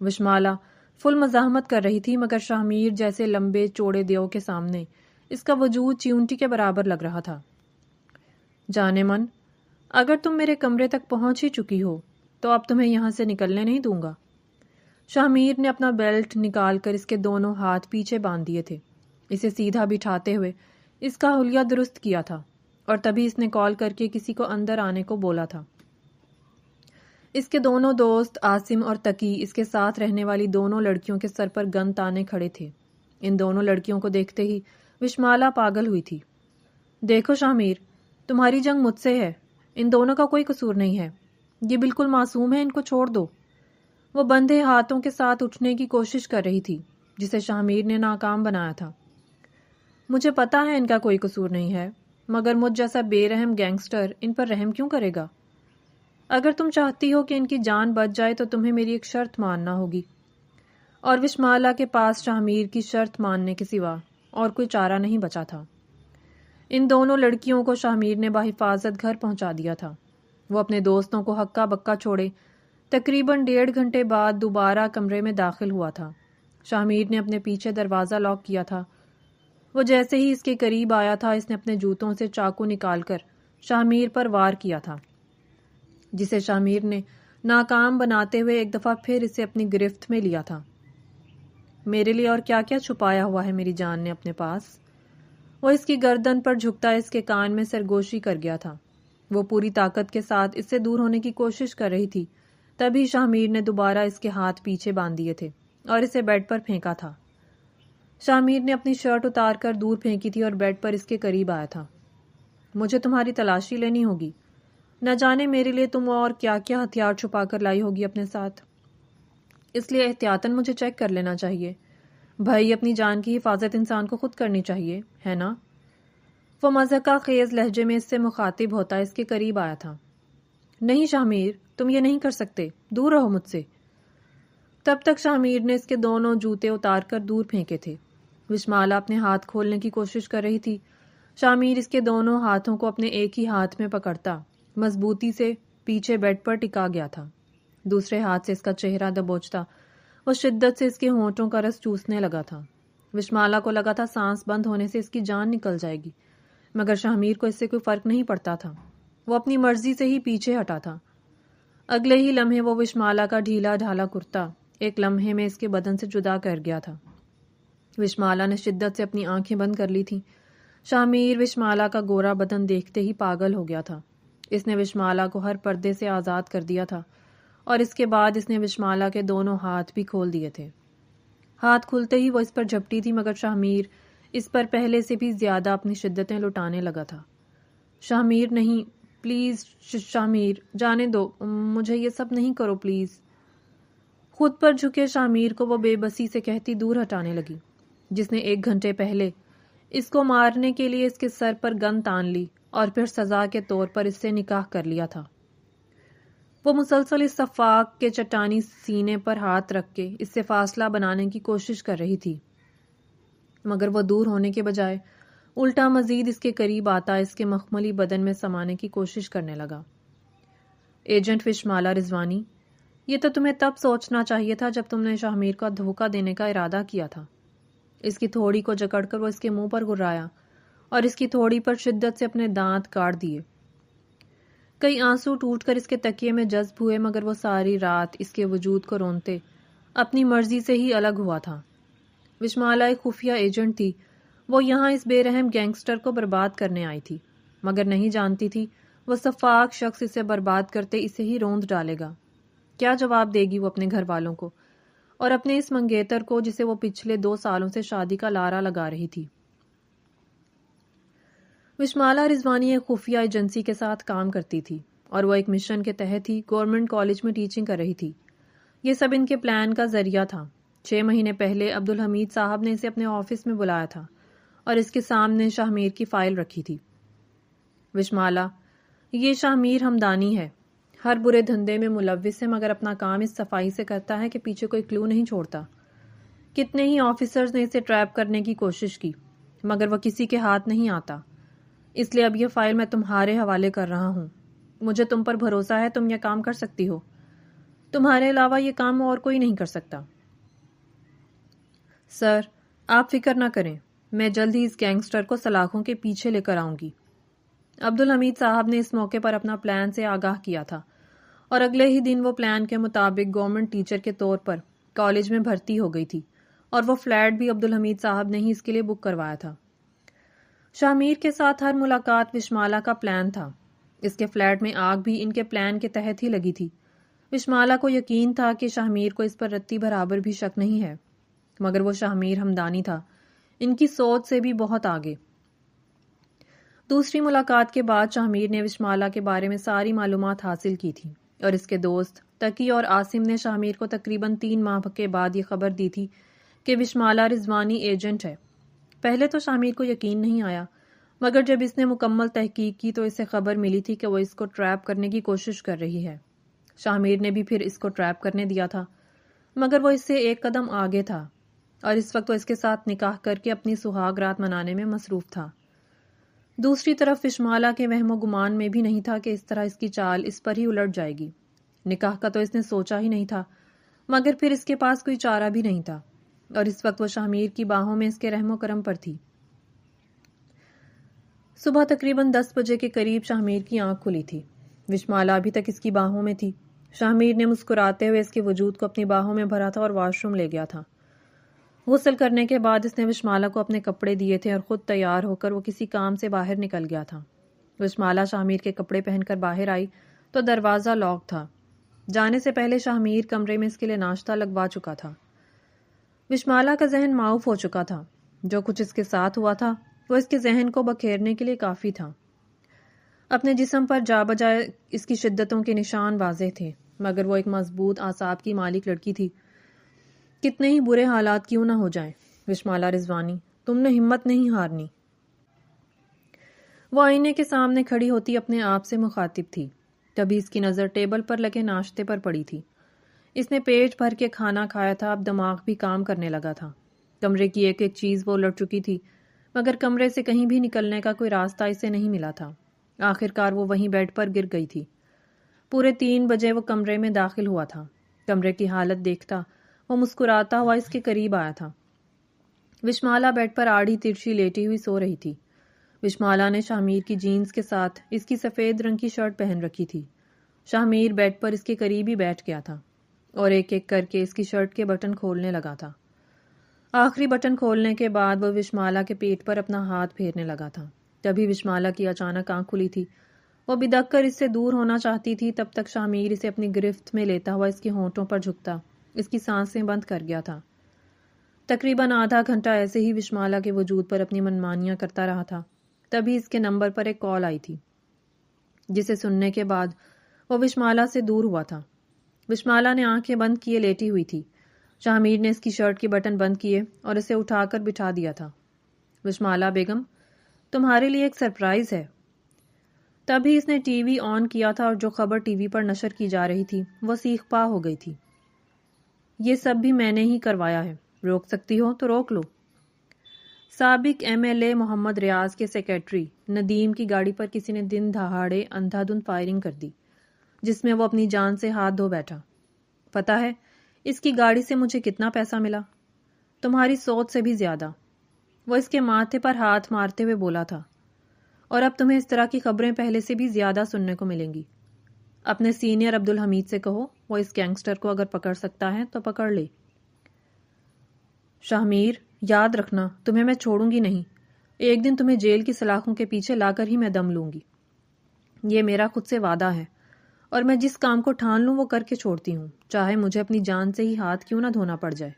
وشمالا فل مزاحمت کر رہی تھی، مگر شاہ میر جیسے لمبے چوڑے دیو کے سامنے اس کا وجود چیونٹی کے برابر لگ رہا تھا۔ جانے من، اگر تم میرے کمرے تک پہنچ ہی چکی ہو تو اب تمہیں یہاں سے نکلنے نہیں دوں گا۔ شاہ میر نے اپنا بیلٹ نکال کر اس کے دونوں ہاتھ پیچھے باندھ دیے تھے، اسے سیدھا بٹھاتے ہوئے اس کا حلیہ درست کیا تھا، اور تبھی اس نے کال کر کے کسی کو اندر آنے کو بولا تھا۔ اس کے دونوں دوست عاصم اور تقی اس کے ساتھ رہنے والی دونوں لڑکیوں کے سر پر گن تانے کھڑے تھے۔ ان دونوں لڑکیوں کو دیکھتے ہی وشمالا پاگل ہوئی تھی۔ دیکھو شاہ میر، تمہاری جنگ مجھ سے ہے، ان دونوں کا کوئی قصور نہیں ہے، یہ بالکل معصوم ہے، ان کو چھوڑ دو۔ وہ بندھے ہاتھوں کے ساتھ اٹھنے کی کوشش کر رہی تھی جسے شاہ میر نے ناکام بنایا تھا۔ مجھے پتا ہے ان کا کوئی قصور نہیں ہے، مگر مجھ جیسا بے رحم گینگسٹر ان پر رحم کیوں کرے گا؟ اگر تم چاہتی ہو کہ ان کی جان بچ جائے تو تمہیں میری ایک شرط ماننا ہوگی۔ اور وشمالا کے پاس شاہ میر کی شرط ماننے کے سوا اور کوئی چارہ نہیں بچا تھا۔ ان دونوں لڑکیوں کو شاہ میر نے بحفاظت گھر پہنچا دیا تھا۔ وہ اپنے دوستوں کو ہکا بکا چھوڑے تقریباً 1.5 گھنٹے بعد دوبارہ کمرے میں داخل ہوا تھا شاہمیر نے اپنے پیچھے دروازہ لاک کیا تھا۔ وہ جیسے ہی اس کے قریب آیا تھا، اس نے اپنے جوتوں سے چاقو نکال کر شاہمیر پر وار کیا تھا، جسے شاہمیر نے ناکام بناتے ہوئے ایک دفعہ پھر اسے اپنی گرفت میں لیا تھا۔ میرے لیے اور کیا کیا چھپایا ہوا ہے میری جان نے اپنے پاس؟ وہ اس کی گردن پر جھکتا اس کے کان میں سرگوشی کر گیا تھا۔ وہ پوری طاقت کے ساتھ اس سے دور ہونے کی کوشش کر رہی تھی، تبھی شاہمیر نے دوبارہ اس کے ہاتھ پیچھے باندھ دیے تھے اور اسے بیڈ پر پھینکا تھا۔ شاہمیر نے اپنی شرٹ اتار کر دور پھینکی تھی اور بیڈ پر اس کے قریب آیا تھا۔ مجھے تمہاری تلاشی لینی ہوگی، نہ جانے میرے لیے تم اور کیا کیا ہتھیار چھپا کر لائی ہوگی اپنے ساتھ، اس لیے احتیاطاً مجھے چیک کر لینا چاہیے۔ بھائی، اپنی جان کی حفاظت انسان کو خود کرنی چاہیے، ہے نا؟ وہ مضحکہ خیز لہجے میں اس سے مخاطب ہوتا اس کے قریب آیا تھا۔ نہیں شاہمیر، تم یہ نہیں کر سکتے، دور رہو مجھ سے۔ تب تک شاہمیر نے اس کے دونوں جوتے اتار کر دور پھینکے تھے۔ وشمالا اپنے ہاتھ کھولنے کی کوشش کر رہی تھی۔ شاہمیر اس کے دونوں ہاتھوں کو اپنے ایک ہی ہاتھ میں پکڑتا مضبوطی سے پیچھے بیڈ پر ٹکا گیا تھا، دوسرے ہاتھ سے اس کا چہرہ دبوچتا وہ شدت سے اس کے ہونٹوں کا رس چوسنے لگا تھا۔ وشمالا کو لگا تھا سانس بند ہونے سے اس کی جان نکل جائے گی، مگر شاہمیر کو اس سے کوئی فرق نہیں پڑتا تھا۔ وہ اپنی مرضی سے ہی پیچھے ہٹا تھا۔ اگلے ہی لمحے وہ وشمالا کا ڈھیلا ڈھالا کرتا ایک لمحے میں اس کے بدن سے جدا کر گیا تھا۔ وشمالا نے شدت سے اپنی آنکھیں بند کر لی تھیں۔ شاہمیر وشمالا کا گورا بدن دیکھتے ہی پاگل ہو گیا تھا۔ اس نے وشمالا کو ہر پردے سے آزاد کر دیا تھا اور اس کے بعد اس نے وشمالا کے دونوں ہاتھ بھی کھول دیے تھے۔ ہاتھ کھلتے ہی وہ اس پر جھپٹی تھی، مگر شاہمیر اس پر پہلے سے بھی زیادہ اپنی شدتیں لٹانے لگا تھا۔ شاہمیر، نہیں، پلیز شاہمیر، جانے دو مجھے، یہ سب نہیں کرو پلیز۔ خود پر جھکے شاہمیر کو وہ بے بسی سے کہتی دور ہٹانے لگی، جس نے 1 گھنٹے پہلے اس کو مارنے کے لیے اس کے سر پر گن تان لی اور پھر سزا کے طور پر اس سے نکاح کر لیا تھا۔ وہ مسلسل اس صفاق کے چٹانی سینے پر ہاتھ رکھ کے اس سے فاصلہ بنانے کی کوشش کر رہی تھی، مگر وہ دور ہونے کے بجائے الٹا مزید اس کے قریب آتا اس کے مخملی بدن میں سمانے کی کوشش کرنے لگا۔ ایجنٹ وشمالا رضوانی، یہ تو تمہیں تب سوچنا چاہیے تھا جب تم نے شاہمیر کو دھوکہ دینے کا ارادہ کیا تھا۔ اس کی تھوڑی کو جکڑ کر وہ اس کے منہ پر گرایا اور اس کی تھوڑی پر شدت سے اپنے دانت کاٹ دیے۔ کئی آنسو ٹوٹ کر اس کے تکیے میں جذب ہوئے، مگر وہ ساری رات اس کے وجود کو رونتے اپنی مرضی سے ہی الگ ہوا تھا۔ وشمالا ایک خفیہ ایجنٹ تھی، وہ یہاں اس بے رحم گینگسٹر کو برباد کرنے آئی تھی، مگر نہیں جانتی تھی وہ صفاق شخص اسے برباد کرتے اسے ہی روند ڈالے گا۔ کیا جواب دے گی وہ اپنے گھر والوں کو اور اپنے اس منگیتر کو جسے وہ پچھلے 2 سالوں سے شادی کا لارا لگا رہی تھی؟ وشمالا رضوانی ایک خفیہ ایجنسی کے ساتھ کام کرتی تھی اور وہ ایک مشن کے تحت ہی گورنمنٹ کالج میں ٹیچنگ کر رہی تھی۔ یہ سب ان کے پلان کا ذریعہ تھا۔ 6 مہینے پہلے عبدالحمید صاحب نے اسے اپنے آفس میں بلایا تھا اور اس کے سامنے شاہمیر کی فائل رکھی تھی۔ وشمالا، یہ شاہمیر ہمدانی ہے، ہر برے دھندے میں ملوث ہے، مگر اپنا کام اس صفائی سے کرتا ہے کہ پیچھے کوئی کلو نہیں چھوڑتا۔ کتنے ہی آفیسرز نے اسے ٹریپ کرنے کی کوشش کی، مگر وہ کسی کے ہاتھ نہیں آتا، اس لیے اب یہ فائل میں تمہارے حوالے کر رہا ہوں۔ مجھے تم پر بھروسہ ہے، تم یہ کام کر سکتی ہو، تمہارے علاوہ یہ کام اور کوئی نہیں کر سکتا۔ سر، آپ فکر نہ کریں، میں جلد ہی اس گینگسٹر کو سلاخوں کے پیچھے لے کر آؤں گی۔ عبدالحمید صاحب نے اس موقع پر اپنا پلان سے آگاہ کیا تھا اور اگلے ہی دن وہ پلان کے مطابق گورنمنٹ ٹیچر کے طور پر کالج میں بھرتی ہو گئی تھی اور وہ فلیٹ بھی عبدالحمید صاحب نے ہی اس کے لیے بک کروایا تھا۔ شاہمیر کے ساتھ ہر ملاقات وشمالا کا پلان تھا۔ اس کے فلیٹ میں آگ بھی ان کے پلان کے تحت ہی لگی تھی۔ وشمالا کو یقین تھا کہ شاہمیر کو اس پر رتی برابر بھی شک نہیں ہے، مگر وہ شاہمیر ہمدانی تھا، ان کی سوچ سے بھی بہت آگے۔ دوسری ملاقات کے بعد شاہمیر نے وشمالا کے بارے میں ساری معلومات حاصل کی تھی اور اس کے دوست تقی اور عاصم نے شاہمیر کو تقریباً 3 ماہ کے بعد یہ خبر دی تھی کہ وشمالا رضوانی ایجنٹ ہے۔ پہلے تو شاہمیر کو یقین نہیں آیا، مگر جب اس نے مکمل تحقیق کی تو اسے خبر ملی تھی کہ وہ اس کو ٹریپ کرنے کی کوشش کر رہی ہے۔ شاہمیر نے بھی پھر اس کو ٹریپ کرنے دیا تھا، مگر وہ اس سے 1 قدم آگے تھا اور اس وقت وہ اس کے ساتھ نکاح کر کے اپنی سہاگ رات منانے میں مصروف تھا۔ دوسری طرف وشمالا کے وہم و گمان میں بھی نہیں تھا کہ اس طرح اس کی چال اس پر ہی الٹ جائے گی۔ نکاح کا تو اس نے سوچا ہی نہیں تھا، مگر پھر اس کے پاس کوئی چارہ بھی نہیں تھا۔ اور اس وقت وہ شاہمیر کی باہوں میں اس کے رحم و کرم پر تھی۔ صبح تقریباً 10 بجے کے قریب شاہمیر کی آنکھ کھلی تھی۔ وشمالا ابھی تک اس کی باہوں میں تھی۔ شاہمیر نے مسکراتے ہوئے اس کے وجود کو اپنی باہوں میں بھرا تھا اور واش روم لے گیا تھا۔ غسل کرنے کے بعد اس نے وشمالا کو اپنے کپڑے دیے تھے اور خود تیار ہو کر وہ کسی کام سے باہر نکل گیا تھا۔ وشمالا شاہمیر کے کپڑے پہن کر باہر آئی تو دروازہ لاک تھا۔ جانے سے پہلے شاہمیر کمرے میں اس کے لیے ناشتہ لگوا چکا تھا۔ وشمالا کا ذہن معاف ہو چکا تھا۔ جو کچھ اس کے ساتھ ہوا تھا وہ اس کے ذہن کو بکھیرنے کے لیے کافی تھا۔ اپنے جسم پر جا بجائے اس کی شدتوں کے نشان واضح تھے، مگر وہ ایک مضبوط اعصاب کی مالک لڑکی تھی۔ کتنے ہی برے حالات کیوں نہ ہو جائیں وشمالا رضوانی، تم نے ہمت نہیں ہارنی۔ وہ آئینے کے سامنے کھڑی ہوتی اپنے آپ سے مخاطب تھی۔ تبھی اس کی نظر ٹیبل پر لگے ناشتے پر پڑی تھی۔ اس نے پیٹ بھر کے کھانا کھایا تھا، اب دماغ بھی کام کرنے لگا تھا۔ کمرے کی ایک ایک چیز وہ الٹ چکی تھی، مگر کمرے سے کہیں بھی نکلنے کا کوئی راستہ اسے نہیں ملا تھا۔ آخرکار وہ وہیں بیڈ پر گر گئی تھی۔ پورے 3 بجے وہ کمرے میں داخل ہوا تھا۔ کمرے کی حالت دیکھتا وہ مسکراتا ہوا اس کے قریب آیا تھا۔ وشمالا بیڈ پر آڑھی ترچھی لیٹی ہوئی سو رہی تھی۔ وشمالا نے شاہمیر کی جینز کے ساتھ اس کی سفید رنگ کی شرٹ پہن رکھی تھی۔ شاہمیر بیڈ پر اس کے قریب ہی بیٹھ گیا تھا اور ایک ایک کر کے اس کی شرٹ کے بٹن کھولنے لگا تھا۔ آخری بٹن کھولنے کے بعد وہ وشمالا کے پیٹ پر اپنا ہاتھ پھیرنے لگا تھا۔ تبھی وشمالا کی اچانک آنکھ کھلی تھی۔ وہ بدک کر اس سے دور ہونا چاہتی تھی، تب تک شاہمیر اسے اپنی گرفت میں لیتا ہوا اس کے ہونٹوں پر جھکتا اس کی سانسیں بند کر گیا تھا۔ تقریباً آدھا گھنٹہ ایسے ہی وشمالا کے وجود پر اپنی منمانیاں کرتا رہا تھا۔ تبھی اس کے نمبر پر ایک کال آئی تھی، جسے سننے کے بعد وہ وشمالا سے دور ہوا تھا۔ وشمالا نے آنکھیں بند کیے لیٹی ہوئی تھی۔ شاہمیر نے اس کی شرٹ کے بٹن بند کیے اور اسے اٹھا کر بٹھا دیا تھا۔ وشمالا بیگم، تمہارے لیے ایک سرپرائز ہے۔ تبھی اس نے ٹی وی آن کیا تھا اور جو خبر ٹی وی پر نشر کی جا رہی تھی وہ سیخ پا ہو گئی تھی۔ یہ سب بھی میں نے ہی کروایا ہے، روک سکتی ہو تو روک لو۔ سابق MLA محمد ریاض کے سیکریٹری ندیم کی گاڑی پر کسی نے دن دہاڑے اندھا دھند فائرنگ کر دی، جس میں وہ اپنی جان سے ہاتھ دھو بیٹھا۔ پتہ ہے اس کی گاڑی سے مجھے کتنا پیسہ ملا؟ تمہاری سوچ سے بھی زیادہ۔ وہ اس کے ماتھے پر ہاتھ مارتے ہوئے بولا تھا۔ اور اب تمہیں اس طرح کی خبریں پہلے سے بھی زیادہ سننے کو ملیں گی۔ اپنے سینئر عبدالحمید سے کہو وہ اس گینگسٹر کو اگر پکڑ سکتا ہے تو پکڑ لے۔ شاہمیر، یاد رکھنا تمہیں میں چھوڑوں گی نہیں۔ ایک دن تمہیں جیل کی سلاخوں کے پیچھے لا کر ہی میں دم لوں گی۔ یہ میرا خود سے وعدہ ہے، اور میں جس کام کو ٹھان لوں وہ کر کے چھوڑتی ہوں، چاہے مجھے اپنی جان سے ہی ہاتھ کیوں نہ دھونا پڑ جائے۔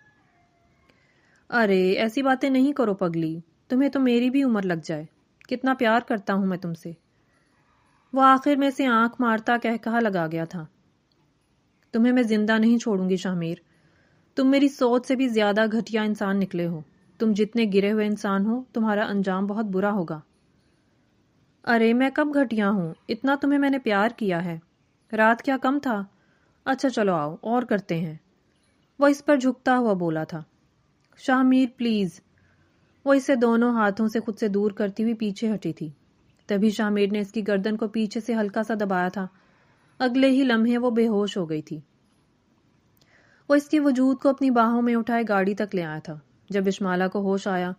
ارے ایسی باتیں نہیں کرو پگلی، تمہیں تو میری بھی عمر لگ جائے، کتنا پیار کرتا ہوں میں تم سے۔ وہ آخر میں سے آنکھ مارتا کہا لگا گیا تھا۔ تمہیں میں زندہ نہیں چھوڑوں گی شاہمیر، تم میری سوچ سے بھی زیادہ گھٹیا انسان نکلے ہو۔ تم جتنے گرے ہوئے انسان ہو، تمہارا انجام بہت برا ہوگا۔ ارے میں کب گھٹیا ہوں، اتنا تمہیں میں نے پیار کیا ہے، رات کیا کم تھا؟ اچھا چلو آؤ اور کرتے ہیں، وہ اس پر جھکتا ہوا بولا تھا۔ شاہمیر پلیز، وہ اسے دونوں ہاتھوں سے خود سے دور کرتی ہوئی پیچھے ہٹی تھی۔ تبھی شاہمیر نے اس کی گردن کو پیچھے سے ہلکا سا دبایا تھا۔ اگلے ہی لمحے وہ بے ہوش ہو گئی تھی۔ وہ اس کے وجود کو اپنی باہوں میں اٹھائے گاڑی تک لے آیا تھا۔ جب وشمالا کو ہوش آیا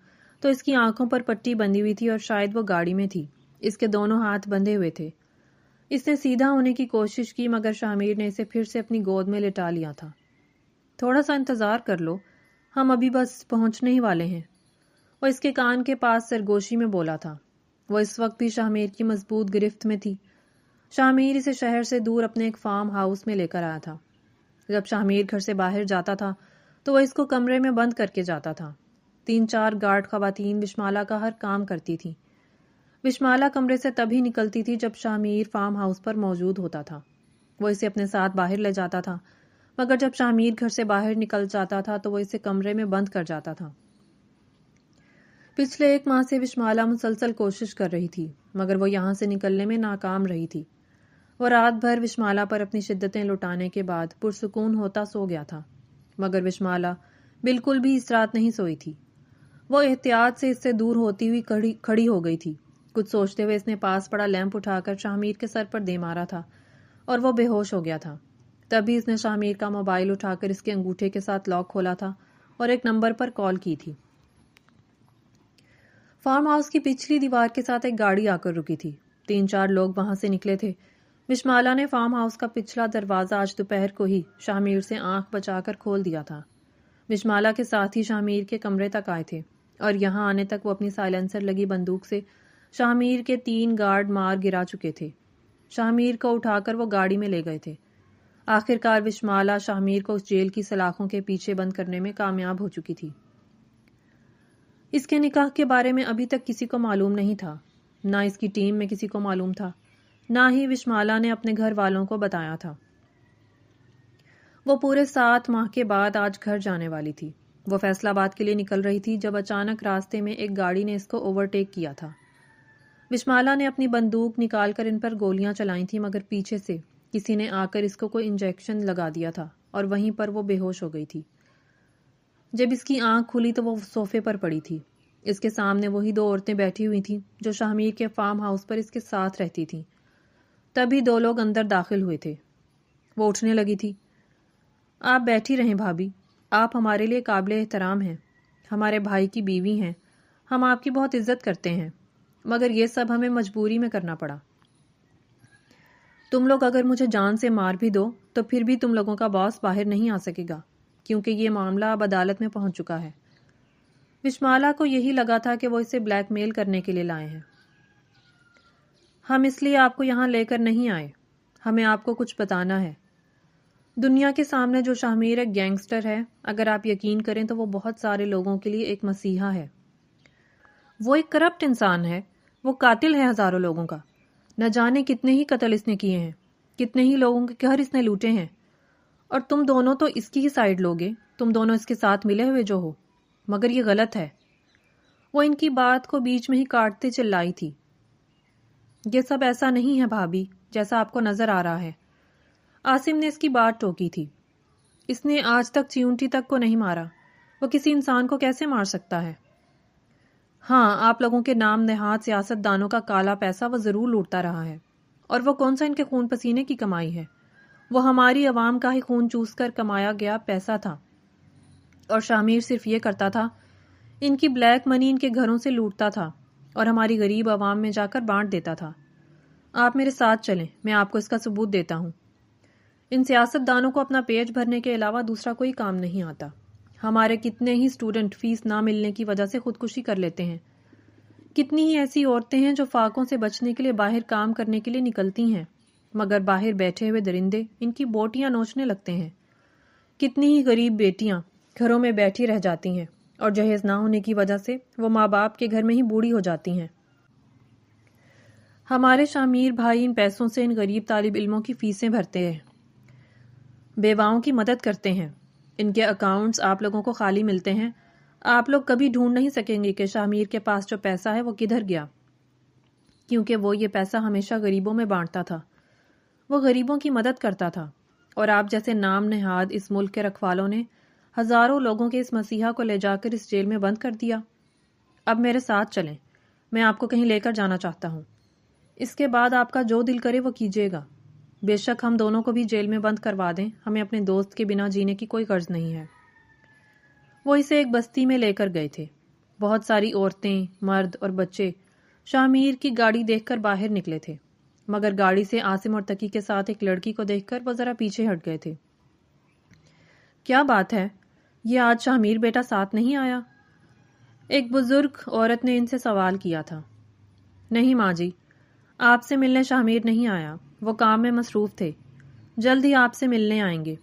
تو اس کی آنکھوں پر پٹی بندھی ہوئی تھی اور شاید وہ گاڑی میں تھی۔ اس کے دونوں ہاتھ بندھے ہوئے تھے۔ اس نے سیدھا ہونے کی کوشش کی، مگر شاہمیر نے اسے پھر سے اپنی گود میں لٹا لیا تھا۔ تھوڑا سا انتظار کر لو، ہم ابھی بس پہنچنے ہی والے ہیں، وہ اس کے کان کے پاس سرگوشی میں بولا تھا۔ وہ اس وقت بھی شاہمیر کی مضبوط گرفت میں تھی۔ شاہمیر اسے شہر سے دور اپنے ایک فارم ہاؤس میں لے کر آیا تھا۔ جب شاہمیر گھر سے باہر جاتا تھا تو وہ اس کو کمرے میں بند کر کے جاتا تھا۔ 3-4 گارڈ خواتین وشمالا کا ہر کام کرتی تھیں۔ وشمالا کمرے سے تبھی نکلتی تھی جب شاہمیر فارم ہاؤس پر موجود ہوتا تھا۔ وہ اسے اپنے ساتھ باہر لے جاتا تھا، مگر جب شاہمیر گھر سے باہر نکل جاتا تھا تو وہ اسے کمرے میں بند کر جاتا تھا۔ پچھلے 1 ماہ سے وشمالا مسلسل کوشش کر رہی تھی، مگر وہ یہاں سے نکلنے میں ناکام رہی تھی۔ وہ رات بھر وشمالا پر اپنی شدتیں لٹانے کے بعد پرسکون ہوتا سو گیا تھا، مگر وشمالا بالکل بھی اس رات نہیں سوئی تھی۔ وہ احتیاط سے اس سے دور ہوتی ہوئی کھڑی ہو گئی تھی۔ کچھ سوچتے ہوئے اس نے پاس پڑا لیمپ اٹھا کر شاہمیر کے سر پر دے مارا تھا اور وہ بے ہوش ہو گیا تھا۔ تبھی اس نے شاہمیر کا موبائل اٹھا کر اس کے انگوٹھے کے ساتھ لاک کھولا تھا اور ایک نمبر پر کال کی تھی۔ فارم ہاؤس کی پچھلی دیوار کے ساتھ ایک گاڑی آ کر رکی تھی۔ 3-4 لوگ وہاں سے نکلے تھے۔ وشمالا نے فارم ہاؤس کا پچھلا دروازہ آج دوپہر کو ہی شاہ میر سے آنکھ بچا کر کھول دیا تھا۔ وشمالا کے ساتھ ہی شاہ میر کے کمرے تک آئے تھے اور یہاں آنے تک وہ اپنی سائلنسر لگی بندوق سے شاہ میر کے 3 گارڈ مار گرا چکے تھے۔ شاہ میر کو اٹھا کر وہ گاڑی میں لے گئے تھے۔ آخرکار وشمالا شاہ میر کو اس جیل کی سلاخوں کے پیچھے بند کرنے میں کامیاب ہو چکی تھی۔ اس کے نکاح کے بارے میں ابھی تک کسی کو معلوم نہیں تھا، نہ اس کی ٹیم میں کسی کو معلوم تھا، نہ ہی وشمالا نے اپنے گھر والوں کو بتایا تھا۔ وہ پورے 7 ماہ کے بعد آج گھر جانے والی تھی۔ وہ فیصل آباد کے لیے نکل رہی تھی جب اچانک راستے میں ایک گاڑی نے اس کو اوورٹیک کیا تھا۔ وشمالا نے اپنی بندوق نکال کر ان پر گولیاں چلائی تھیں، مگر پیچھے سے کسی نے آ کر اس کو کوئی انجیکشن لگا دیا تھا اور وہیں پر وہ بے ہوش ہو گئی تھی۔ جب اس کی آنکھ کھلی تو وہ صوفے پر پڑی تھی۔ اس کے سامنے وہی 2 عورتیں بیٹھی ہوئی تھیں جو شاہ میر کے فارم ہاؤس پر اس کے ساتھ رہتی تھیں۔ تبھی 2 لوگ اندر داخل ہوئے تھے۔ وہ اٹھنے لگی تھی۔ آپ بیٹھی رہیں بھابھی، آپ ہمارے لیے قابل احترام ہیں، ہمارے بھائی کی بیوی ہیں، ہم آپ کی بہت عزت کرتے ہیں، مگر یہ سب ہمیں مجبوری میں کرنا پڑا۔ تم لوگ اگر مجھے جان سے مار بھی دو تو پھر بھی تم لوگوں کا باس باہر نہیں آ سکے گا، کیونکہ یہ معاملہ اب عدالت میں پہنچ چکا ہے۔ وشمالا کو یہی لگا تھا کہ وہ اسے بلیک میل کرنے کے لیے لائے ہیں۔ ہم اس لیے آپ کو یہاں لے کر نہیں آئے، ہمیں آپ کو کچھ بتانا ہے۔ دنیا کے سامنے جو شاہ میر ایک گینگسٹر ہے، اگر آپ یقین کریں تو وہ بہت سارے لوگوں کے لیے ایک مسیحا ہے۔ وہ ایک کرپٹ انسان ہے، وہ قاتل ہے ہزاروں لوگوں کا، نہ جانے کتنے ہی قتل اس نے کیے ہیں، کتنے ہی لوگوں کے گھر اس نے لوٹے ہیں، اور تم دونوں تو اس کی ہی سائیڈ لوگے، تم دونوں اس کے ساتھ ملے ہوئے جو ہو، مگر یہ غلط ہے۔ وہ ان کی بات کو بیچ میں ہی کاٹتے چلائی تھی۔ یہ سب ایسا نہیں ہے بھابھی جیسا آپ کو نظر آ رہا ہے۔ عاصم نے اس کی بات ٹوکی تھی۔ اس نے آج تک چیونٹی تک کو نہیں مارا، وہ کسی انسان کو کیسے مار سکتا ہے؟ ہاں، آپ لوگوں کے نام نہاد سیاست دانوں کا کالا پیسہ وہ ضرور لوٹتا رہا ہے، اور وہ کون سا ان کے خون پسینے کی کمائی ہے، وہ ہماری عوام کا ہی خون چوس کر کمایا گیا پیسہ تھا، اور شاہ میر صرف یہ کرتا تھا، ان کی بلیک منی ان کے گھروں سے لوٹتا تھا اور ہماری غریب عوام میں جا کر بانٹ دیتا تھا۔ آپ میرے ساتھ چلیں، میں آپ کو اس کا ثبوت دیتا ہوں۔ ان سیاست دانوں کو اپنا پیٹ بھرنے کے علاوہ دوسرا کوئی کام نہیں آتا۔ ہمارے کتنے ہی اسٹوڈنٹ فیس نہ ملنے کی وجہ سے خودکشی کر لیتے ہیں، کتنی ہی ایسی عورتیں ہیں جو فاقوں سے بچنے کے لیے باہر کام کرنے کے لیے نکلتی ہیں، مگر باہر بیٹھے ہوئے درندے ان کی بوٹیاں نوچنے لگتے ہیں، کتنی ہی غریب بیٹیاں گھروں میں بیٹھی رہ جاتی ہیں اور جہیز نہ ہونے کی وجہ سے وہ ماں باپ کے گھر میں ہی بوڑھی ہو جاتی ہیں۔ ہمارے شاہ میر بھائی ان پیسوں سے ان غریب طالب علموں کی فیسیں بھرتے ہیں، بیواؤں کی مدد کرتے ہیں، ان کے اکاؤنٹس آپ لوگوں کو خالی ملتے ہیں۔ آپ لوگ کبھی ڈھونڈ نہیں سکیں گے کہ شاہ میر کے پاس جو پیسہ ہے وہ کدھر گیا، کیونکہ وہ یہ پیسہ ہمیشہ غریبوں میں بانٹتا تھا، وہ غریبوں کی مدد کرتا تھا، اور آپ جیسے نام نہاد اس ملک کے رکھوالوں نے ہزاروں لوگوں کے اس مسیحا کو لے جا کر اس جیل میں بند کر دیا۔ اب میرے ساتھ چلیں، میں آپ کو کہیں لے کر جانا چاہتا ہوں، اس کے بعد آپ کا جو دل کرے وہ کیجیے گا۔ بے شک ہم دونوں کو بھی جیل میں بند کروا دیں، ہمیں اپنے دوست کے بنا جینے کی کوئی غرض نہیں ہے۔ وہ اسے ایک بستی میں لے کر گئے تھے۔ بہت ساری عورتیں، مرد اور بچے شاہ میر کی گاڑی دیکھ کر باہر نکلے تھے، مگر گاڑی سے عاصم اور تقی کے ساتھ ایک لڑکی کو دیکھ کر وہ ذرا پیچھے ہٹ گئے تھے۔ کیا بات ہے، یہ آج شاہ میر بیٹا ساتھ نہیں آیا؟ ایک بزرگ عورت نے ان سے سوال کیا تھا۔ نہیں ماں جی، آپ سے ملنے شاہ میر نہیں آیا، وہ کام میں مصروف تھے، جلد ہی آپ سے ملنے آئیں گے،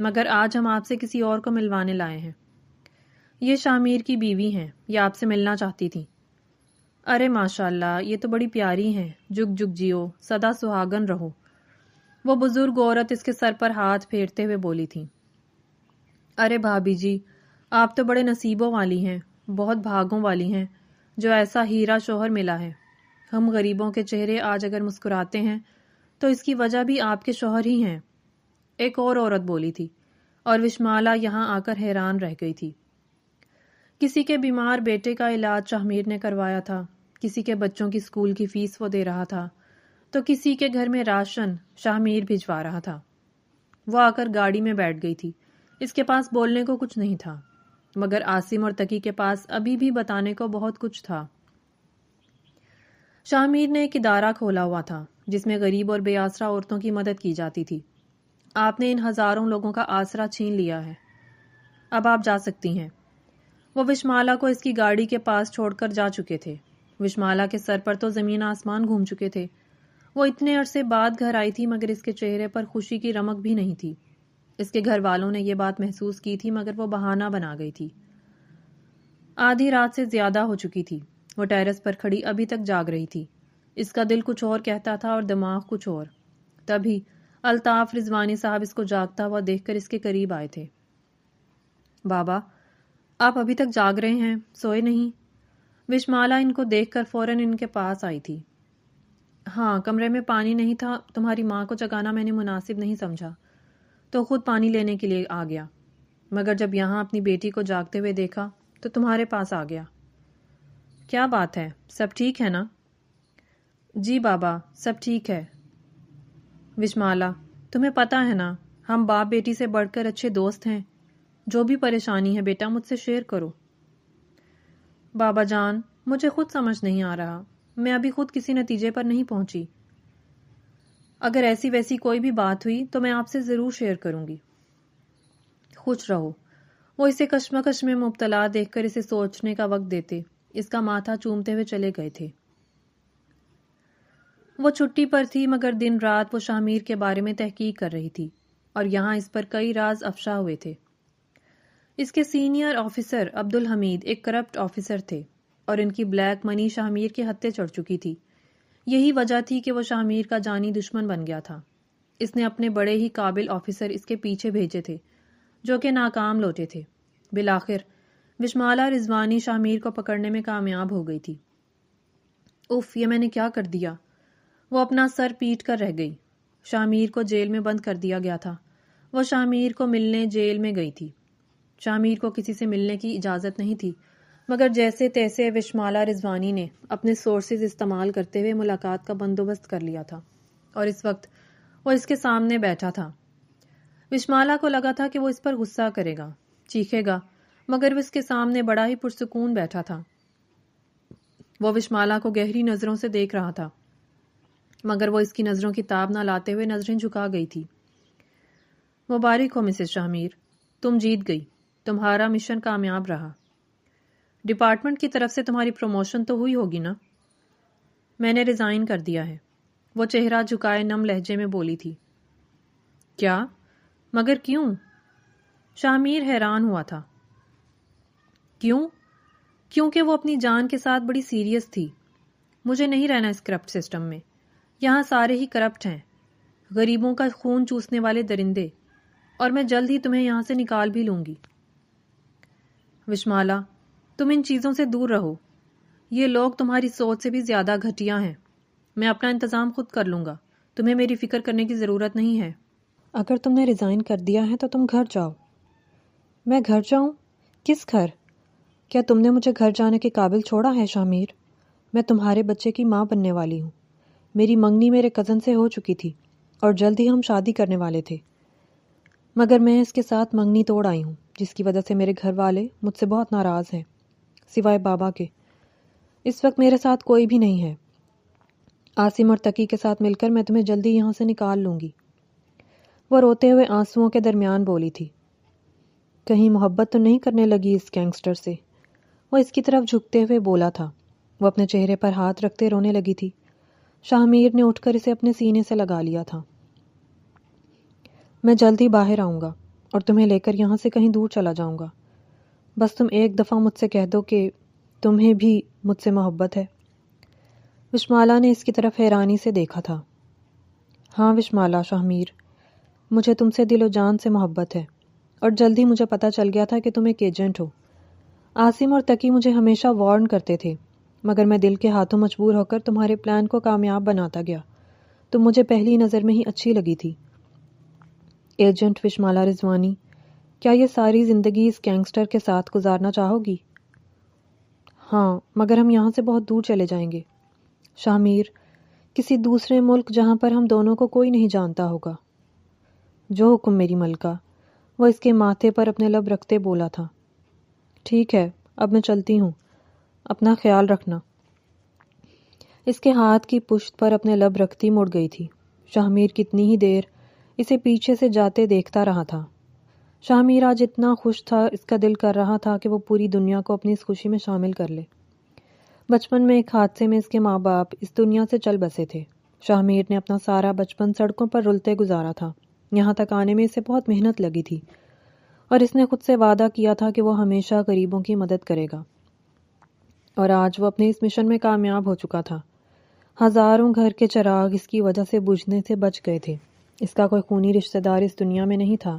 مگر آج ہم آپ سے کسی اور کو ملوانے لائے ہیں۔ یہ شاہ میر کی بیوی ہیں، یہ آپ سے ملنا چاہتی تھی۔ ارے ماشاءاللہ، یہ تو بڑی پیاری ہیں، جگ جگ جیو، سدا سہاگن رہو۔ وہ بزرگ عورت اس کے سر پر ہاتھ پھیرتے ہوئے بولی تھی۔ ارے بھابھی جی، آپ تو بڑے نصیبوں والی ہیں، بہت بھاگوں والی ہیں جو ایسا ہیرا شوہر ملا ہے۔ ہم غریبوں کے چہرے آج اگر مسکراتے ہیں تو اس کی وجہ بھی آپ کے شوہر ہی ہیں، ایک اور عورت بولی تھی، اور وشمالا یہاں آ کر حیران رہ گئی تھی۔ کسی کے بیمار بیٹے کا علاج شاہ میر نے کروایا تھا، کسی کے بچوں کی اسکول کی فیس وہ دے رہا تھا، تو کسی کے گھر میں راشن شاہ میر بھجوا رہا تھا۔ وہ آ کر گاڑی میں بیٹھ گئی تھی، اس کے پاس بولنے کو کچھ نہیں تھا۔ مگر عاصم اور تقی کے پاس ابھی بھی بتانے کو بہت کچھ تھا۔ شاہ میر نے ایک ادارہ کھولا ہوا تھا جس میں غریب اور بے آسرا عورتوں کی مدد کی جاتی تھی۔ آپ نے ان ہزاروں لوگوں کا آسرا چھین لیا ہے، اب آپ جا سکتی ہیں۔ وہ وشمالا کو اس کی گاڑی کے پاس چھوڑ کر جا چکے تھے۔ وشمالا کے سر پر تو زمین آسمان گھوم چکے تھے۔ وہ اتنے عرصے بعد گھر آئی تھی مگر اس کے چہرے پر خوشی کی رمق بھی نہیں تھی۔ اس کے گھر والوں نے یہ بات محسوس کی تھی مگر وہ بہانہ بنا گئی تھی۔ آدھی رات سے زیادہ ہو چکی تھی۔ وہ ٹیرس پر کھڑی ابھی تک جاگ رہی تھی۔ اس کا دل کچھ اور کہتا تھا اور دماغ کچھ اور۔ تبھی الطاف رضوانی صاحب اس کو جاگتا ہوا دیکھ کر اس کے قریب آئے تھے۔ بابا، آپ ابھی تک جاگ رہے ہیں، سوئے نہیں؟ وشمالا ان کو دیکھ کر فوراً ان کے پاس آئی تھی۔ ہاں، کمرے میں پانی نہیں تھا، تمہاری ماں کو جگانا میں نے مناسب نہیں سمجھا تو خود پانی لینے کے لیے آ گیا، مگر جب یہاں اپنی بیٹی کو جاگتے ہوئے دیکھا تو تمہارے پاس آ گیا۔ کیا بات ہے، سب ٹھیک ہے نا؟ جی بابا، سب ٹھیک ہے۔ وشمالا، تمہیں پتہ ہے نا ہم باپ بیٹی سے بڑھ کر اچھے دوست ہیں۔ جو بھی پریشانی ہے بیٹا مجھ سے شیئر کرو۔ بابا جان، مجھے خود سمجھ نہیں آ رہا، میں ابھی خود کسی نتیجے پر نہیں پہنچی۔ اگر ایسی ویسی کوئی بھی بات ہوئی تو میں آپ سے ضرور شیئر کروں گی۔ خوش رہو۔ وہ اسے کشمکش میں مبتلا دیکھ کر اسے سوچنے کا وقت دیتے اس کا ماتھا چومتے ہوئے چلے گئے تھے۔ وہ چھٹی پر تھی مگر دن رات وہ شاہ میر کے بارے میں تحقیق کر رہی تھی اور یہاں اس پر کئی راز افشا ہوئے تھے۔ اس کے سینئر آفیسر عبدالحمید ایک کرپٹ آفیسر تھے اور ان کی بلیک منی شاہ میر کے ہتھے چڑھ چکی تھی۔ یہی وجہ تھی کہ وہ شاہ میر کا جانی دشمن بن گیا تھا۔ اس نے اپنے بڑے ہی قابل آفیسر اس کے پیچھے بھیجے تھے جو کہ ناکام لوٹے تھے۔ بالآخر وشمالا رضوانی شاہ میر کو پکڑنے میں کامیاب ہو گئی تھی۔ اف، یہ میں نے کیا کر دیا؟ وہ اپنا سر پیٹ کر رہ گئی۔ شاہ میر کو جیل میں بند کر دیا گیا تھا۔ وہ شاہ میر کو ملنے جیل میں گئی تھی۔ شاہ میر کو کسی سے ملنے کی اجازت نہیں تھی مگر جیسے تیسے وشمالا رضوانی نے اپنے سورسز استعمال کرتے ہوئے ملاقات کا بندوبست کر لیا تھا اور اس وقت وہ اس کے سامنے بیٹھا تھا۔ وشمالا کو لگا تھا کہ وہ اس پر غصہ کرے گا، چیخے گا، مگر وہ اس کے سامنے بڑا ہی پرسکون بیٹھا تھا۔ وہ وشمالا کو گہری نظروں سے دیکھ رہا تھا مگر وہ اس کی نظروں کی تاب نہ لاتے ہوئے نظریں جھکا گئی تھی۔ مبارک ہو مسز شاہ میر، تم جیت گئی، تمہارا مشن کامیاب رہا۔ ڈپارٹمنٹ کی طرف سے تمہاری پروموشن تو ہوئی ہوگی نا؟ میں نے ریزائن کر دیا ہے، وہ چہرہ جھکائے نم لہجے میں بولی تھی۔ کیا؟ مگر کیوں؟ شاہ میر حیران ہوا تھا۔ کیوں؟ کیونکہ وہ اپنی جان کے ساتھ بڑی سیریس تھی۔ مجھے نہیں رہنا اس کرپٹ سسٹم میں، یہاں سارے ہی کرپٹ ہیں، غریبوں کا خون چوسنے والے درندے، اور میں جلد ہی تمہیں یہاں سے نکال بھی لوں گی۔ وشمالا، تم ان چیزوں سے دور رہو، یہ لوگ تمہاری سوچ سے بھی زیادہ گھٹیا ہیں۔ میں اپنا انتظام خود کر لوں گا، تمہیں میری فکر کرنے کی ضرورت نہیں ہے۔ اگر تم نے ریزائن کر دیا ہے تو تم گھر جاؤ۔ میں گھر جاؤں؟ کس گھر؟ کیا تم نے مجھے گھر جانے کے قابل چھوڑا ہے شاہ میر؟ میں تمہارے بچے کی ماں بننے والی ہوں۔ میری منگنی میرے کزن سے ہو چکی تھی اور جلد ہی ہم شادی کرنے والے تھے، مگر میں اس کے ساتھ منگنی توڑ آئی ہوں جس کی وجہ سے میرے گھر والے مجھ سے بہت ناراض ہیں، سوائے بابا کے۔ اس وقت میرے ساتھ کوئی بھی نہیں ہے۔ عاصم اور تقی کے ساتھ مل کر میں تمہیں جلدی یہاں سے نکال لوں گی۔ وہ روتے ہوئے آنسوؤں کے درمیان بولی تھی۔ کہیں محبت تو نہیں کرنے لگی اس گینگسٹر سے؟ وہ اس کی طرف جھکتے ہوئے بولا تھا۔ وہ اپنے چہرے پر ہاتھ رکھتے رونے لگی تھی۔ شاہ میر نے اٹھ کر اسے اپنے سینے سے لگا لیا تھا۔ میں جلد ہی باہر آؤں گا اور تمہیں لے کر یہاں سے کہیں دور چلا جاؤں گا، بس تم ایک دفعہ مجھ سے کہہ دو کہ تمہیں بھی مجھ سے محبت ہے۔ وشمالا نے اس کی طرف حیرانی سے دیکھا تھا۔ ہاں وشمالا شاہ میر، مجھے تم سے دل و جان سے محبت ہے اور جلد ہی مجھے پتہ چل گیا تھا کہ تم ایک ایجنٹ ہو۔ عاصم اور تقی مجھے ہمیشہ وارن کرتے تھے مگر میں دل کے ہاتھوں مجبور ہو کر تمہارے پلان کو کامیاب بناتا گیا۔ تم مجھے پہلی نظر میں ہی اچھی لگی تھی۔ ایجنٹ وشمالا رضوانی، کیا یہ ساری زندگی اس گینگسٹر کے ساتھ گزارنا چاہو گی؟ ہاں، مگر ہم یہاں سے بہت دور چلے جائیں گے شاہ میر، کسی دوسرے ملک جہاں پر ہم دونوں کو کوئی نہیں جانتا ہوگا۔ جو حکم میری ملکہ، وہ اس کے ماتھے پر اپنے لب رکھتے بولا تھا۔ ٹھیک ہے، اب میں چلتی ہوں، اپنا خیال رکھنا۔ اس کے ہاتھ کی پشت پر اپنے لب رکھتی مڑ گئی تھی۔ شاہ میر کتنی ہی دیر اسے پیچھے سے جاتے دیکھتا رہا تھا۔ شاہ میر آج اتنا خوش تھا، اس کا دل کر رہا تھا کہ وہ پوری دنیا کو اپنی اس خوشی میں شامل کر لے۔ بچپن میں ایک حادثے میں اس کے ماں باپ اس دنیا سے چل بسے تھے۔ شاہ میر نے اپنا سارا بچپن سڑکوں پر رلتے گزارا تھا۔ یہاں تک آنے میں اسے بہت محنت لگی تھی، اور اس نے خود سے وعدہ کیا تھا کہ وہ ہمیشہ غریبوں کی مدد کرے گا، اور آج وہ اپنے اس مشن میں کامیاب ہو چکا تھا۔ ہزاروں گھر کے چراغ اس کی وجہ سے بجھنے سے بچ گئے تھے۔ اس کا کوئی خونی رشتہ دار اس دنیا میں نہیں تھا۔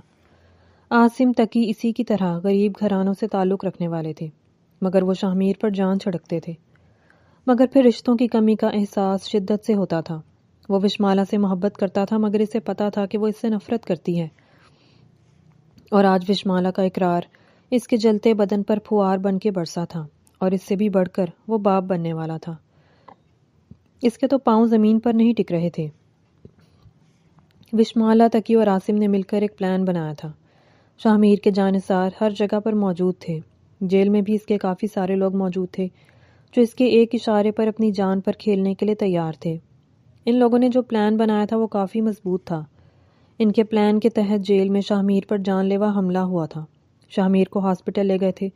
عاصم، تقی اسی کی طرح غریب گھرانوں سے تعلق رکھنے والے تھے، مگر وہ شاہ میر پر جان چھڑکتے تھے۔ مگر پھر رشتوں کی کمی کا احساس شدت سے ہوتا تھا۔ وہ وشمالا سے محبت کرتا تھا، مگر اسے پتا تھا کہ وہ اس سے نفرت کرتی ہے، اور آج وشمالا کا اقرار اس کے جلتے بدن پر پھوار بن کے برسا تھا، اور اس سے بھی بڑھ کر وہ باپ بننے والا تھا۔ اس کے تو پاؤں زمین پر نہیں ٹک رہے تھے۔ وشمالا، تقی اور عاصم نے مل کر ایک پلان بنایا تھا۔ شاہ میر کے جانثار ہر جگہ پر موجود تھے۔ جیل میں بھی اس کے کافی سارے لوگ موجود تھے جو اس کے ایک اشارے پر اپنی جان پر کھیلنے کے لیے تیار تھے۔ ان لوگوں نے جو پلان بنایا تھا وہ کافی مضبوط تھا۔ ان کے پلان کے تحت جیل میں شاہ میر پر جان لیوا حملہ ہوا تھا۔ شاہ میر کو ہاسپٹل لے گئے تھے۔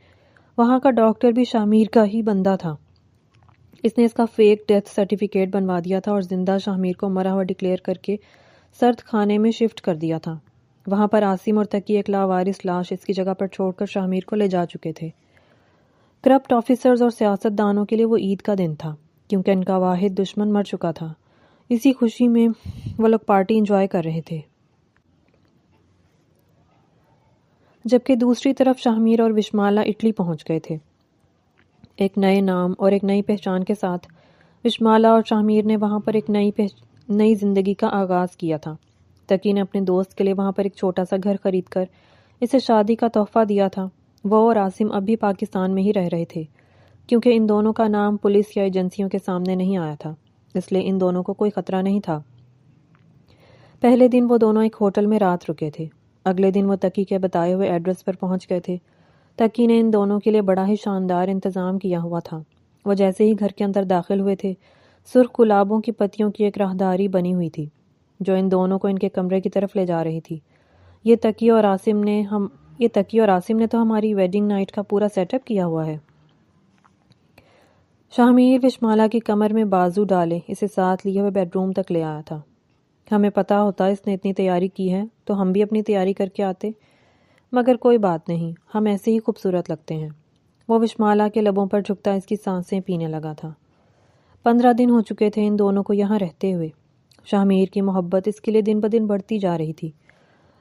وہاں کا ڈاکٹر بھی شاہ میر کا ہی بندہ تھا۔ اس نے اس کا فیک ڈیتھ سرٹیفکیٹ بنوا دیا تھا اور زندہ شاہ میر کو مرا ہوا ڈکلیئر کر کے سرد خانے میں شفٹ کر دیا تھا۔ وہاں پر عاصم اور تقی ایک لاوارث لاش اس کی جگہ پر چھوڑ کر شاہ میر کو لے جا چکے تھے۔ کرپٹ آفیسرز اور سیاست دانوں کے لیے وہ عید کا دن تھا، کیونکہ ان کا واحد دشمن مر چکا تھا۔ اسی خوشی میں وہ لوگ پارٹی انجوائے کر رہے تھے۔ جبکہ دوسری طرف شاہ میر اور وشمالا اٹلی پہنچ گئے تھے۔ ایک نئے نام اور ایک نئی پہچان کے ساتھ وشمالا اور شاہ میر نے وہاں پر ایک نئی زندگی کا آغاز کیا تھا۔ تقی نے اپنے دوست کے لیے وہاں پر ایک چھوٹا سا گھر خرید کر اسے شادی کا تحفہ دیا تھا۔ وہ اور عاصم اب بھی پاکستان میں ہی رہ رہے تھے، کیونکہ ان دونوں کا نام پولیس یا ایجنسیوں کے سامنے نہیں آیا تھا، اس لیے ان دونوں کو کوئی خطرہ نہیں تھا۔ پہلے دن وہ دونوں ایک ہوٹل میں رات رکے تھے۔ اگلے دن وہ تقی کے بتائے ہوئے ایڈریس پر پہنچ گئے تھے۔ تقی نے ان دونوں کے لیے بڑا ہی شاندار انتظام کیا ہوا تھا۔ وہ جیسے ہی گھر کے اندر داخل ہوئے تھے، سرخ گلابوں کی پتیوں کی ایک راہداری بنی ہوئی تھی جو ان دونوں کو ان کے کمرے کی طرف لے جا رہی تھی۔ یہ تقی اور عاصم نے تو ہماری ویڈنگ نائٹ کا پورا سیٹ اپ کیا ہوا ہے۔ شاہ میر وشمالا کی کمر میں بازو ڈالے اسے ساتھ لیے ہوئے بیڈ روم تک لے آیا تھا۔ ہمیں پتا ہوتا اس نے اتنی تیاری کی ہے تو ہم بھی اپنی تیاری کر کے آتے، مگر کوئی بات نہیں، ہم ایسے ہی خوبصورت لگتے ہیں۔ وہ وشمالا کے لبوں پر جھکتا اس کی سانسیں پینے لگا تھا۔ 15 دن ہو چکے تھے ان دونوں کو یہاں رہتے ہوئے۔ شاہ میر کی محبت اس کے لیے دن بدن بڑھتی جا رہی تھی۔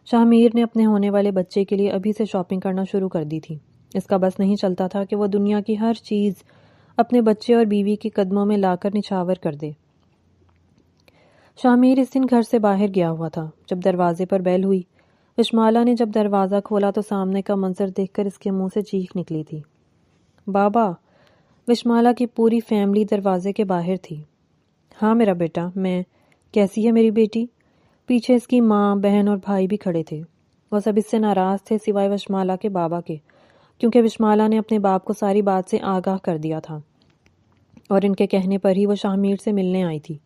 شاہ میر نے اپنے ہونے والے بچے کے لیے ابھی سے شاپنگ کرنا شروع کر دی تھی۔ اس کا بس نہیں چلتا تھا کہ وہ دنیا کی ہر چیز اپنے بچے اور بیوی کے قدموں میں لا کر نچھاور کر دے۔ شاہ میر اس دن گھر سے باہر گیا ہوا تھا جب دروازے پر بیل ہوئی۔ وشمالا نے جب دروازہ کھولا تو سامنے کا منظر دیکھ کر اس کے منہ سے چیخ نکلی تھی۔ بابا! وشمالا کی پوری فیملی دروازے کے باہر تھی۔ ہاں میرا بیٹا، میں۔ کیسی ہے میری بیٹی؟ پیچھے اس کی ماں، بہن اور بھائی بھی کھڑے تھے۔ وہ سب اس سے ناراض تھے سوائے وشمالا کے بابا کے، کیونکہ وشمالا نے اپنے باپ کو ساری بات سے آگاہ کر دیا تھا، اور ان کے کہنے پر ہی وہ شاہ میر سے ملنے آئی تھی،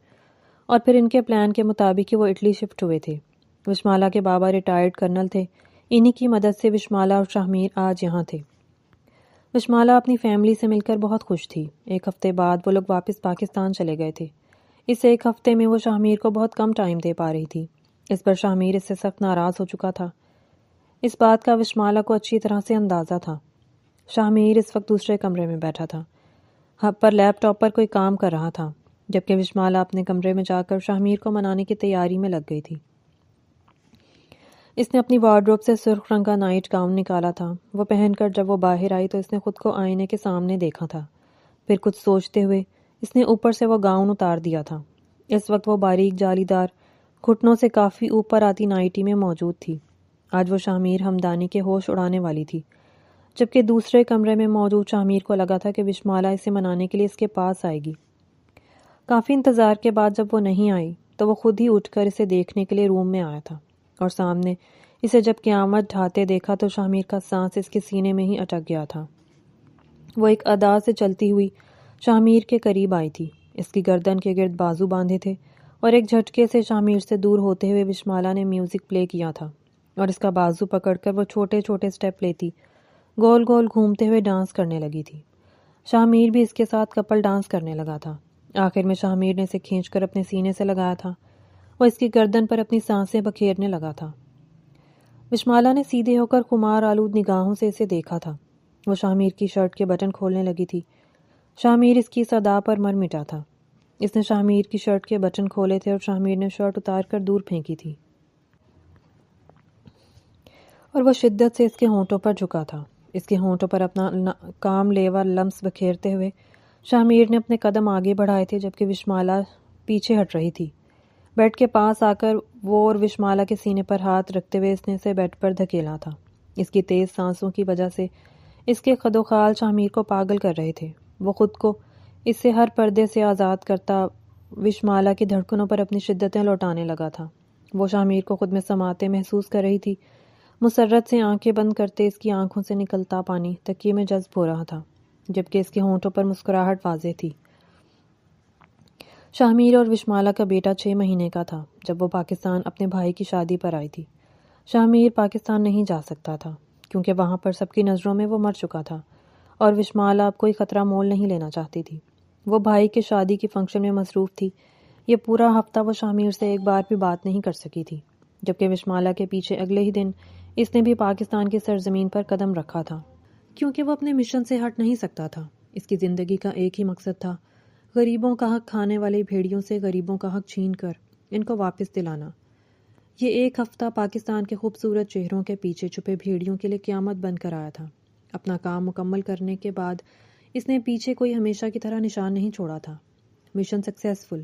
اور پھر ان کے پلان کے مطابق ہی وہ اٹلی شفٹ ہوئے تھے۔ وشمالا کے بابا ریٹائرڈ کرنل تھے۔ انہی کی مدد سے وشمالا اور شاہ میر آج یہاں تھے۔ وشمالا اپنی فیملی سے مل کر بہت خوش تھی۔ ایک ہفتے بعد وہ لوگ واپس پاکستان چلے گئے تھے۔ اس ایک ہفتے میں وہ شاہ میر کو بہت کم ٹائم دے پا رہی تھی۔ اس پر شاہ میر اس سے سخت ناراض ہو چکا تھا۔ اس بات کا وشمالا کو اچھی طرح سے اندازہ تھا۔ شاہ میر اس وقت دوسرے کمرے میں بیٹھا تھا، پر لیپ ٹاپ پر کوئی کام کر رہا تھا، جبکہ وشمالا اپنے کمرے میں جا کر شاہ میر کو منانے کی تیاری میں لگ گئی تھی۔ اس نے اپنی وارڈروب سے سرخ رنگ کا نائٹ گاؤن نکالا تھا۔ وہ پہن کر جب وہ باہر آئی تو اس نے خود کو آئینے کے سامنے دیکھا تھا۔ پھر کچھ سوچتے ہوئے اس نے اوپر سے وہ گاؤن اتار دیا تھا۔ اس وقت وہ باریک جالی دار گھٹنوں سے کافی اوپر آتی نائٹی میں موجود تھی۔ آج وہ شاہ میر ہمدانی کے ہوش اڑانے والی تھی، جبکہ دوسرے کمرے میں موجود شاہ میر کو لگا تھا کہ وشمالا اسے منانے کے لیے اس کے پاس آئے گی۔ کافی انتظار کے بعد جب وہ نہیں آئی تو وہ خود ہی اٹھ کر اسے دیکھنے کے لیے روم میں آیا تھا، اور سامنے اسے جب قیامت ڈھاتے دیکھا تو شاہ میر کا سانس اس کے سینے میں ہی اٹک گیا تھا۔ وہ ایک ادا سے چلتی ہوئی شامیر کے قریب آئی تھی۔ اس کی گردن کے گرد بازو باندھے تھے اور ایک جھٹکے سے شامیر سے دور ہوتے ہوئے وشمالا نے میوزک پلے کیا تھا اور اس کا بازو پکڑ کر وہ چھوٹے چھوٹے سٹیپ لیتی گول گول گھومتے ہوئے ڈانس کرنے لگی تھی۔ شامیر بھی اس کے ساتھ کپل ڈانس کرنے لگا تھا۔ آخر میں شامیر نے اسے کھینچ کر اپنے سینے سے لگایا تھا۔ وہ اس کی گردن پر اپنی سانسیں بکھیرنے لگا تھا۔ وشمالا نے سیدھے ہو کر خمار آلود نگاہوں سے اسے دیکھا تھا۔ وہ شامیر کی شرٹ کے بٹن کھولنے لگی تھی۔ شامیر اس کی صدا پر مر مٹا تھا۔ اس نے شامیر کی شرٹ کے بٹن کھولے تھے اور شامیر نے شرٹ اتار کر دور پھینکی تھی اور وہ شدت سے اس کے ہونٹوں پر جھکا تھا۔ اس کے ہونٹوں پر اپنا کام لیوا لمس بکھیرتے ہوئے شامیر نے اپنے قدم آگے بڑھائے تھے جبکہ وشمالا پیچھے ہٹ رہی تھی۔ بیڈ کے پاس آ کر وہ اور وشمالا کے سینے پر ہاتھ رکھتے ہوئے اس نے اسے بیڈ پر دھکیلا تھا۔ اس کی تیز سانسوں کی وجہ سے اس کے خد و خال شامیر کو پاگل کر رہے تھے۔ وہ خود کو اس سے ہر پردے سے آزاد کرتا وشمالا کی دھڑکنوں پر اپنی شدتیں لوٹانے لگا تھا۔ وہ شامیر کو خود میں سماتے محسوس کر رہی تھی۔ مسرت سے آنکھیں بند کرتے اس کی آنکھوں سے نکلتا پانی تکیے میں جذب ہو رہا تھا جبکہ اس کے ہونٹوں پر مسکراہٹ واضح تھی۔ شامیر اور وشمالا کا بیٹا 6 مہینے کا تھا جب وہ پاکستان اپنے بھائی کی شادی پر آئی تھی۔ شامیر پاکستان نہیں جا سکتا تھا کیونکہ وہاں پر سب کی نظروں میں وہ مر چکا تھا اور وشمالا اب کوئی خطرہ مول نہیں لینا چاہتی تھی۔ وہ بھائی کے شادی کی فنکشن میں مصروف تھی۔ یہ پورا ہفتہ وہ شامیر سے ایک بار بھی بات نہیں کر سکی تھی جبکہ وشمالا کے پیچھے اگلے ہی دن اس نے بھی پاکستان کی سرزمین پر قدم رکھا تھا کیونکہ وہ اپنے مشن سے ہٹ نہیں سکتا تھا۔ اس کی زندگی کا ایک ہی مقصد تھا، غریبوں کا حق کھانے والے بھیڑیوں سے غریبوں کا حق چھین کر ان کو واپس دلانا۔ یہ ایک ہفتہ پاکستان کے خوبصورت چہروں کے پیچھے چھپے بھیڑیوں کے لیے قیامت بن کر آیا تھا۔ اپنا کام مکمل کرنے کے بعد اس نے پیچھے کوئی ہمیشہ کی طرح نشان نہیں چھوڑا تھا۔ Mission successful.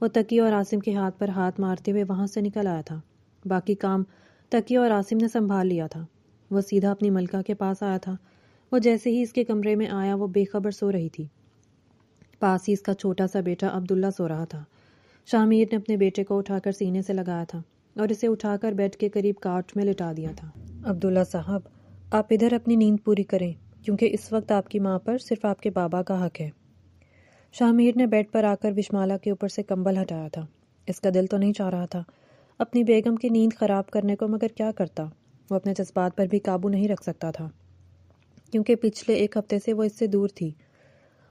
وہ تقی اور عاصم کے ہاتھ پر ہاتھ مارتے ہوئے وہاں سے نکل آیا تھا۔ باقی کام تقی اور عاصم نے سنبھال لیا تھا۔ وہ سیدھا اپنی ملکہ کے پاس آیا تھا۔ وہ جیسے ہی اس کے کمرے میں آیا وہ بے خبر سو رہی تھی۔ پاس ہی اس کا چھوٹا سا بیٹا عبداللہ سو رہا تھا۔ شامیر نے اپنے بیٹے کو اٹھا کر سینے سے لگایا تھا اور اسے اٹھا کر بیڈ کے قریب کاٹ میں لٹا دیا تھا۔ عبداللہ صاحب، آپ ادھر اپنی نیند پوری کریں کیونکہ اس وقت آپ کی ماں پر صرف آپ کے بابا کا حق ہے۔ شامیر نے بیڈ پر آ کر وشمالا کے اوپر سے کمبل ہٹایا تھا۔ اس کا دل تو نہیں چاہ رہا تھا اپنی بیگم کی نیند خراب کرنے کو، مگر کیا کرتا؟ وہ اپنے جذبات پر بھی قابو نہیں رکھ سکتا تھا کیونکہ پچھلے ایک ہفتے سے وہ اس سے دور تھی۔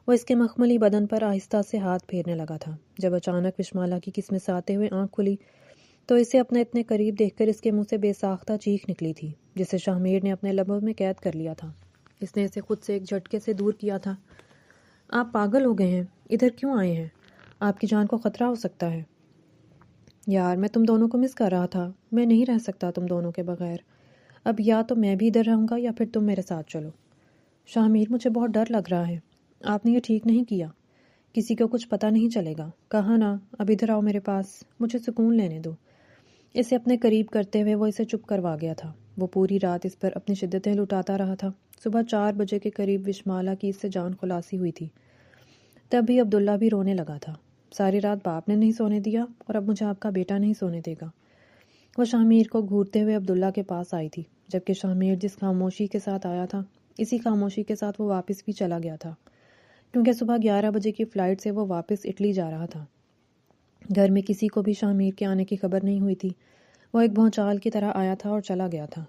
وہ اس کے مخملی بدن پر آہستہ سے ہاتھ پھیرنے لگا تھا۔ جب اچانک وشمالا کی قسمت سے آتے ہوئے آنکھ کھلی تو اسے اپنے اتنے قریب دیکھ کر اس کے منہ سے بے ساختہ چیخ نکلی تھی جسے شامیر نے اپنے لبوں میں قید کر لیا تھا۔ اس نے اسے خود سے ایک جھٹکے سے دور کیا تھا۔ آپ پاگل ہو گئے ہیں، ادھر کیوں آئے ہیں؟ آپ کی جان کو خطرہ ہو سکتا ہے۔ یار، میں تم دونوں کو مس کر رہا تھا، میں نہیں رہ سکتا تم دونوں کے بغیر۔ اب یا تو میں بھی ادھر رہوں گا یا پھر تم میرے ساتھ چلو۔ شامیر، مجھے بہت ڈر لگ رہا ہے، آپ نے یہ ٹھیک نہیں کیا، کسی کو کچھ پتہ نہیں چلے گا۔ کہا نا، اب ادھر آؤ میرے پاس، مجھے سکون لینے دو۔ اسے اپنے قریب کرتے ہوئے وہ اسے چپ کروا گیا تھا۔ وہ پوری رات اس پر اپنی شدتیں لٹاتا رہا تھا۔ صبح 4 بجے کے قریب وشمالا کی اس سے جان خلاصی ہوئی تھی۔ تب بھی عبداللہ بھی رونے لگا تھا۔ ساری رات باپ نے نہیں سونے دیا اور اب مجھے آپ کا بیٹا نہیں سونے دے گا۔ وہ شامیر کو گھورتے ہوئے عبداللہ کے پاس آئی تھی جبکہ شامیر جس خاموشی کے ساتھ آیا تھا اسی خاموشی کے ساتھ وہ واپس بھی چلا گیا تھا کیونکہ صبح 11 بجے کی فلائٹ سے وہ واپس اٹلی جا رہا تھا۔ گھر میں کسی کو بھی شامیر کے آنے کی خبر نہیں ہوئی تھی۔ وہ ایک بھونچال کی طرح آیا تھا اور چلا گیا تھا۔